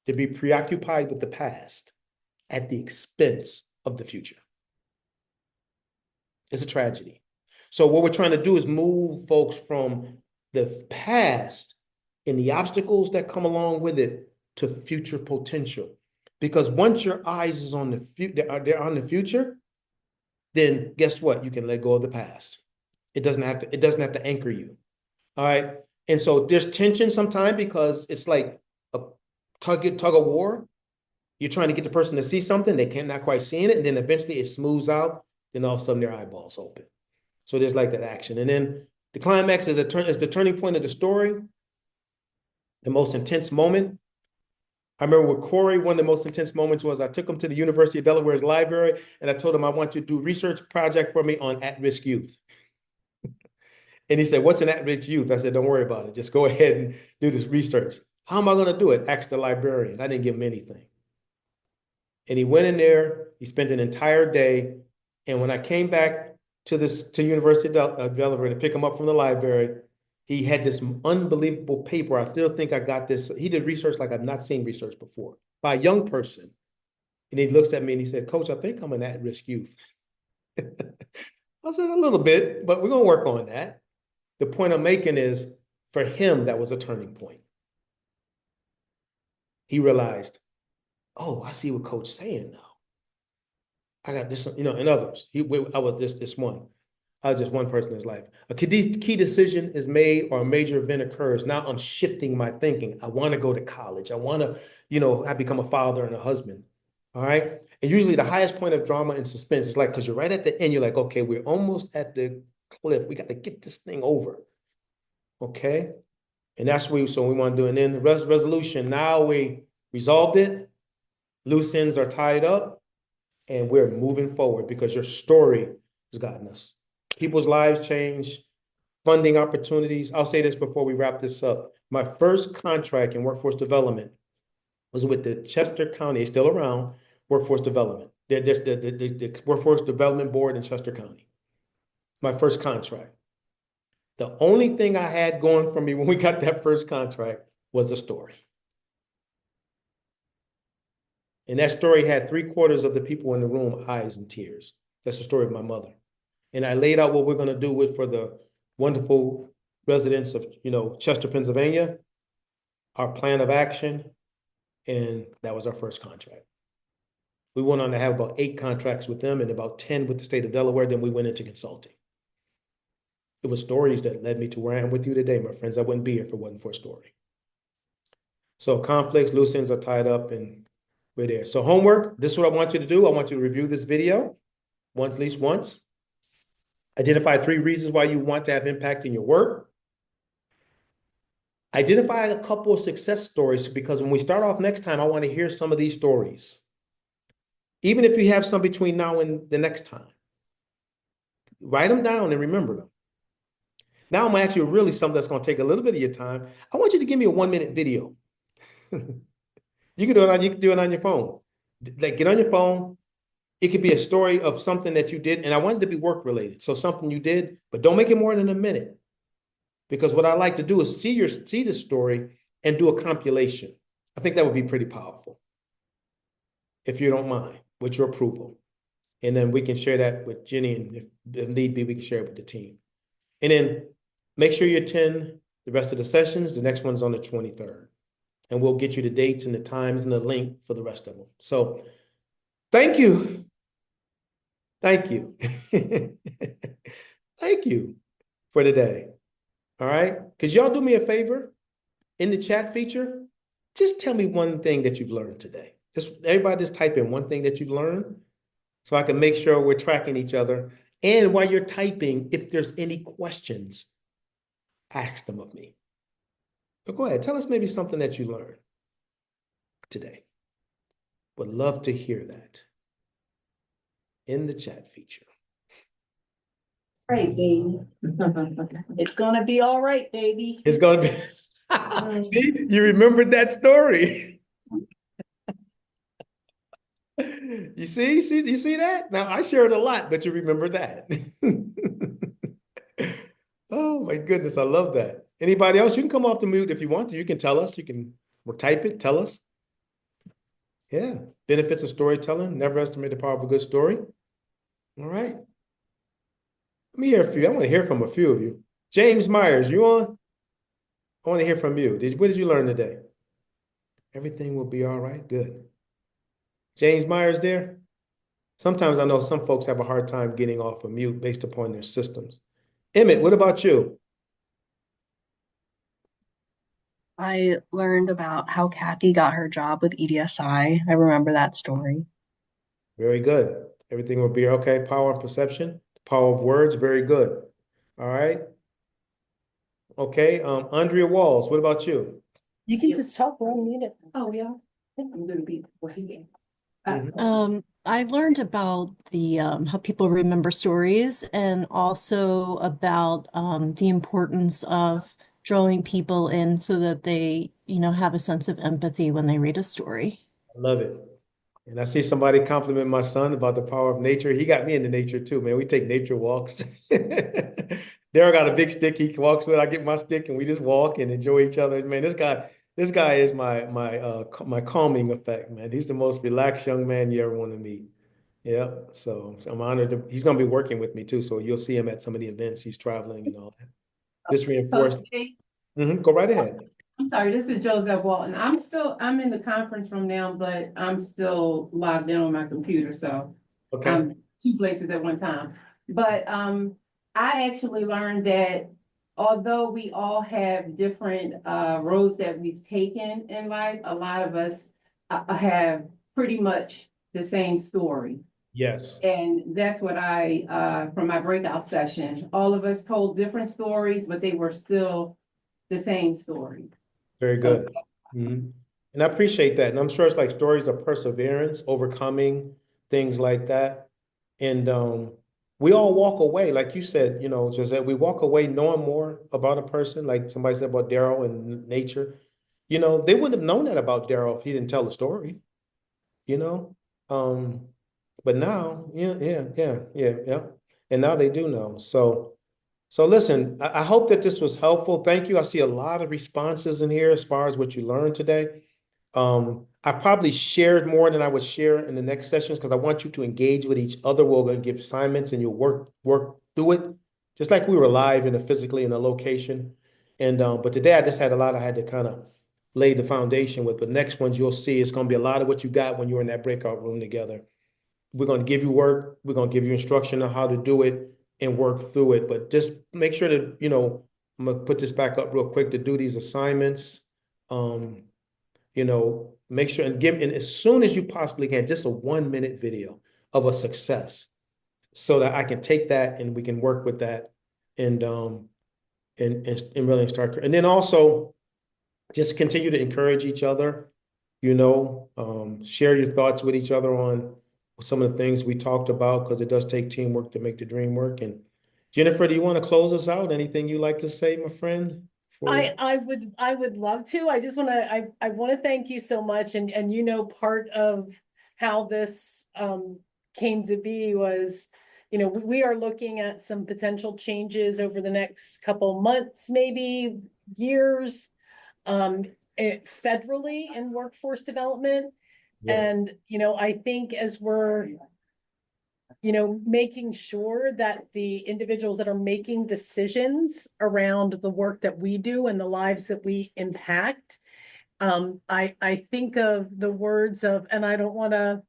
to be preoccupied with the past at the expense of the future. It's a tragedy. So what we're trying to do is move folks from the past and the obstacles that come along with it to future potential. Because once your eyes is on the future, they're on the future, then guess what? You can let go of the past. It doesn't have to anchor you. All right. And so there's tension sometimes because it's like a tug of war. You're trying to get the person to see something, they can't not quite seeing it, and then eventually it smooths out, then all of a sudden their eyeballs open. So there's like that action. And then the climax is the turning point of the story, the most intense moment. I remember with Corey, one of the most intense moments was I took him to the University of Delaware's library and I told him I want you to do a research project for me on at-risk youth. And he said, what's an at-risk youth? I said, don't worry about it. Just go ahead and do this research. How am I going to do it? Ask the librarian. I didn't give him anything. And he went in there, he spent an entire day. And when I came back to University of Delaware to pick him up from the library, he had this unbelievable paper. I still think I got this. He did research like I've not seen research before by a young person. And he looks at me and he said, Coach, I think I'm an at-risk youth. I said, a little bit, but we're going to work on that. The point I'm making is for him, that was a turning point. He realized, oh, I see what Coach is saying now. I got this, and others. I was this one. I was just one person in his life. A key decision is made or a major event occurs. Now I'm shifting my thinking. I want to go to college. I want to, I become a father and a husband. All right. And usually the highest point of drama and suspense is like, because you're right at the end, you're like, okay, we're almost at the cliff. We got to get this thing over. Okay. And that's what so we want to do. And then the resolution. Now we resolved it. Loose ends are tied up. And we're moving forward because your story has gotten us. People's lives change, funding opportunities. I'll say this before we wrap this up. My first contract in workforce development was with the Chester County, it's still around, workforce development. The Workforce Development Board in Chester County. My first contract. The only thing I had going for me when we got that first contract was a story. And that story had 3/4 of the people in the room, eyes and tears. That's the story of my mother. And I laid out what we're going to do for the wonderful residents of, Chester, Pennsylvania, our plan of action. And that was our first contract. We went on to have about 8 contracts with them and about 10 with the state of Delaware. Then we went into consulting. It was stories that led me to where I am with you today, my friends. I wouldn't be here if it wasn't for a story. So conflicts, loose ends are tied up, and we're there. So homework, this is what I want you to do. I want you to review this video at least once. Identify 3 reasons why you want to have impact in your work. Identify a couple of success stories, because when we start off next time, I want to hear some of these stories. Even if you have some between now and the next time. Write them down and remember them. Now I'm going to ask you really something that's going to take a little bit of your time. I want you to give me a 1-minute video. You can do it on your phone. Like, get on your phone. It could be a story of something that you did, and I want it to be work related. So something you did, but don't make it more than a minute. Because what I like to do is see the story and do a compilation. I think that would be pretty powerful. If you don't mind, with your approval. And then we can share that with Jenny, and if need be, we can share it with the team. And then make sure you attend the rest of the sessions. The next one's on the 23rd. And we'll get you the dates and the times and the link for the rest of them. So thank you. Thank you. Thank you for today. All right. Because y'all do me a favor in the chat feature. Just tell me one thing that you've learned today. Everybody just type in one thing that you've learned so I can make sure we're tracking each other. And while you're typing, if there's any questions, ask them of me. But go ahead. Tell us maybe something that you learned today. Would love to hear that. in the chat feature. Right, baby. It's gonna be all right, baby. It's gonna be. See, you remembered that story. You see that? Now I shared a lot, but you remember that. Oh my goodness, I love that. Anybody else? You can come off the mute if you want to. You can tell us. You can or type it. Tell us. Yeah, benefits of storytelling. Never estimate the power of a good story. All right. Let me hear a few. I want to hear from a few of you. James Myers, you on? I want to hear from you. What did you learn today? Everything will be all right. Good. James Myers there? Sometimes I know some folks have a hard time getting off of mute based upon their systems. Emmett, what about you? I learned about how Kathy got her job with EDSI. I remember that story. Very good. Everything will be okay. Power and perception, power of words, very good. All right. Okay. Andrea Walls, what about you? You can just talk for a minute. Oh, yeah. I think I'm gonna be waiting. I learned about the how people remember stories and also about the importance of drawing people in so that they, have a sense of empathy when they read a story. I love it. And I see somebody compliment my son about the power of nature. He got me into nature too, man. We take nature walks. Daryl got a big stick he walks with. I get my stick and we just walk and enjoy each other. Man, this guy is my calming effect, man. He's the most relaxed young man you ever want to meet. Yeah. So I'm honored he's gonna be working with me too. So you'll see him at some of the events. He's traveling and all that. This reinforced. Go right ahead. I'm sorry, this is Joseph Walton. I'm in the conference room now, but I'm still logged in on my computer, so Okay. I'm two places at one time. But I actually learned that although we all have different roads that we've taken in life, a lot of us have pretty much the same story. Yes. And that's what from my breakout session, all of us told different stories, but they were still the same story. Very good. And I appreciate that. And I'm sure it's like stories of perseverance, overcoming things like that. And we all walk away, like you said, Josette, we walk away knowing more about a person, like somebody said about Daryl and nature. They wouldn't have known that about Daryl if he didn't tell the story, you know? But now, yeah. And now they do know. So listen, I hope that this was helpful. Thank you. I see a lot of responses in here as far as what you learned today. I probably shared more than I would share in the next sessions because I want you to engage with each other. We're going to give assignments and you'll work through it, just like we were live in a physically in a location. And but today I just had a lot I had to kind of lay the foundation with. But next ones you'll see it's going to be a lot of what you got when you were in that breakout room together. We're going to give you work. We're going to give you instruction on how to do it and work through it. But just make sure that, I'm going to put this back up real quick to do these assignments. Make sure and give, and as soon as you possibly can, just a 1-minute video of a success so that I can take that and we can work with that and really start. And then also just continue to encourage each other, share your thoughts with each other on some of the things we talked about, because it does take teamwork to make the dream work. And Jennifer, do you want to close us out? Anything you like to say, my friend? I would love to. I just want to, I want to thank you so much. And part of how this came to be was, we are looking at some potential changes over the next couple months, maybe years, federally in workforce development. Yeah. And, I think as we're making sure that the individuals that are making decisions around the work that we do and the lives that we impact, I think of the words of, and I don't want to,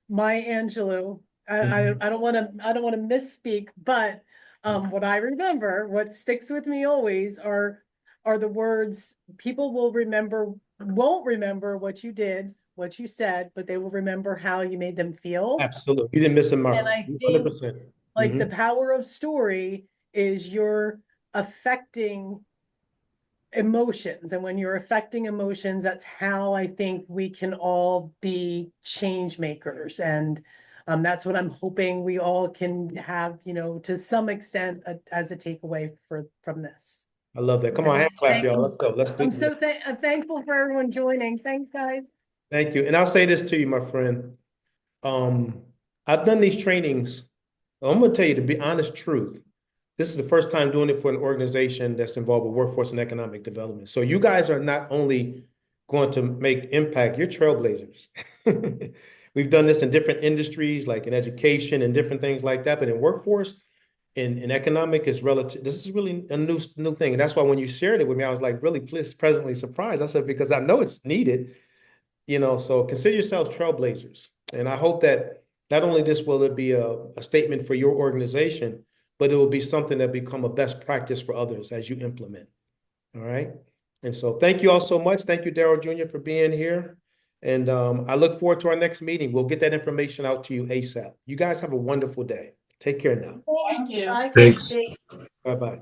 Maya Angelou, I don't want to misspeak, but what I remember, what sticks with me always are the words, people won't remember what you did, what you said, but they will remember how you made them feel. Absolutely. You didn't miss a mark. And I think 100%. like the power of story is you're affecting emotions. And when you're affecting emotions, that's how I think we can all be change makers. And That's what I'm hoping we all can have, to some extent, as a takeaway from this. I love that. Come on, hand clap, Thank y'all. you. Let's go. Let's do I'm this. so thankful for everyone joining. Thanks, guys. Thank you. And I'll say this to you, my friend. I've done these trainings. I'm going to tell you the honest truth. This is the first time doing it for an organization that's involved with workforce and economic development. So you guys are not only going to make impact, you're trailblazers. We've done this in different industries, like in education and different things like that. But in workforce, in economic is relative. This is really a new thing. And that's why when you shared it with me, I was like really pleasantly surprised. I said, because I know it's needed, so consider yourselves trailblazers. And I hope that not only this will it be a statement for your organization, but it will be something that become a best practice for others as you implement. All right. And so thank you all so much. Thank you, Daryl Jr., for being here. And I look forward to our next meeting. We'll get that information out to you ASAP. You guys have a wonderful day. Take care now. Thank you. Thanks. Bye-bye.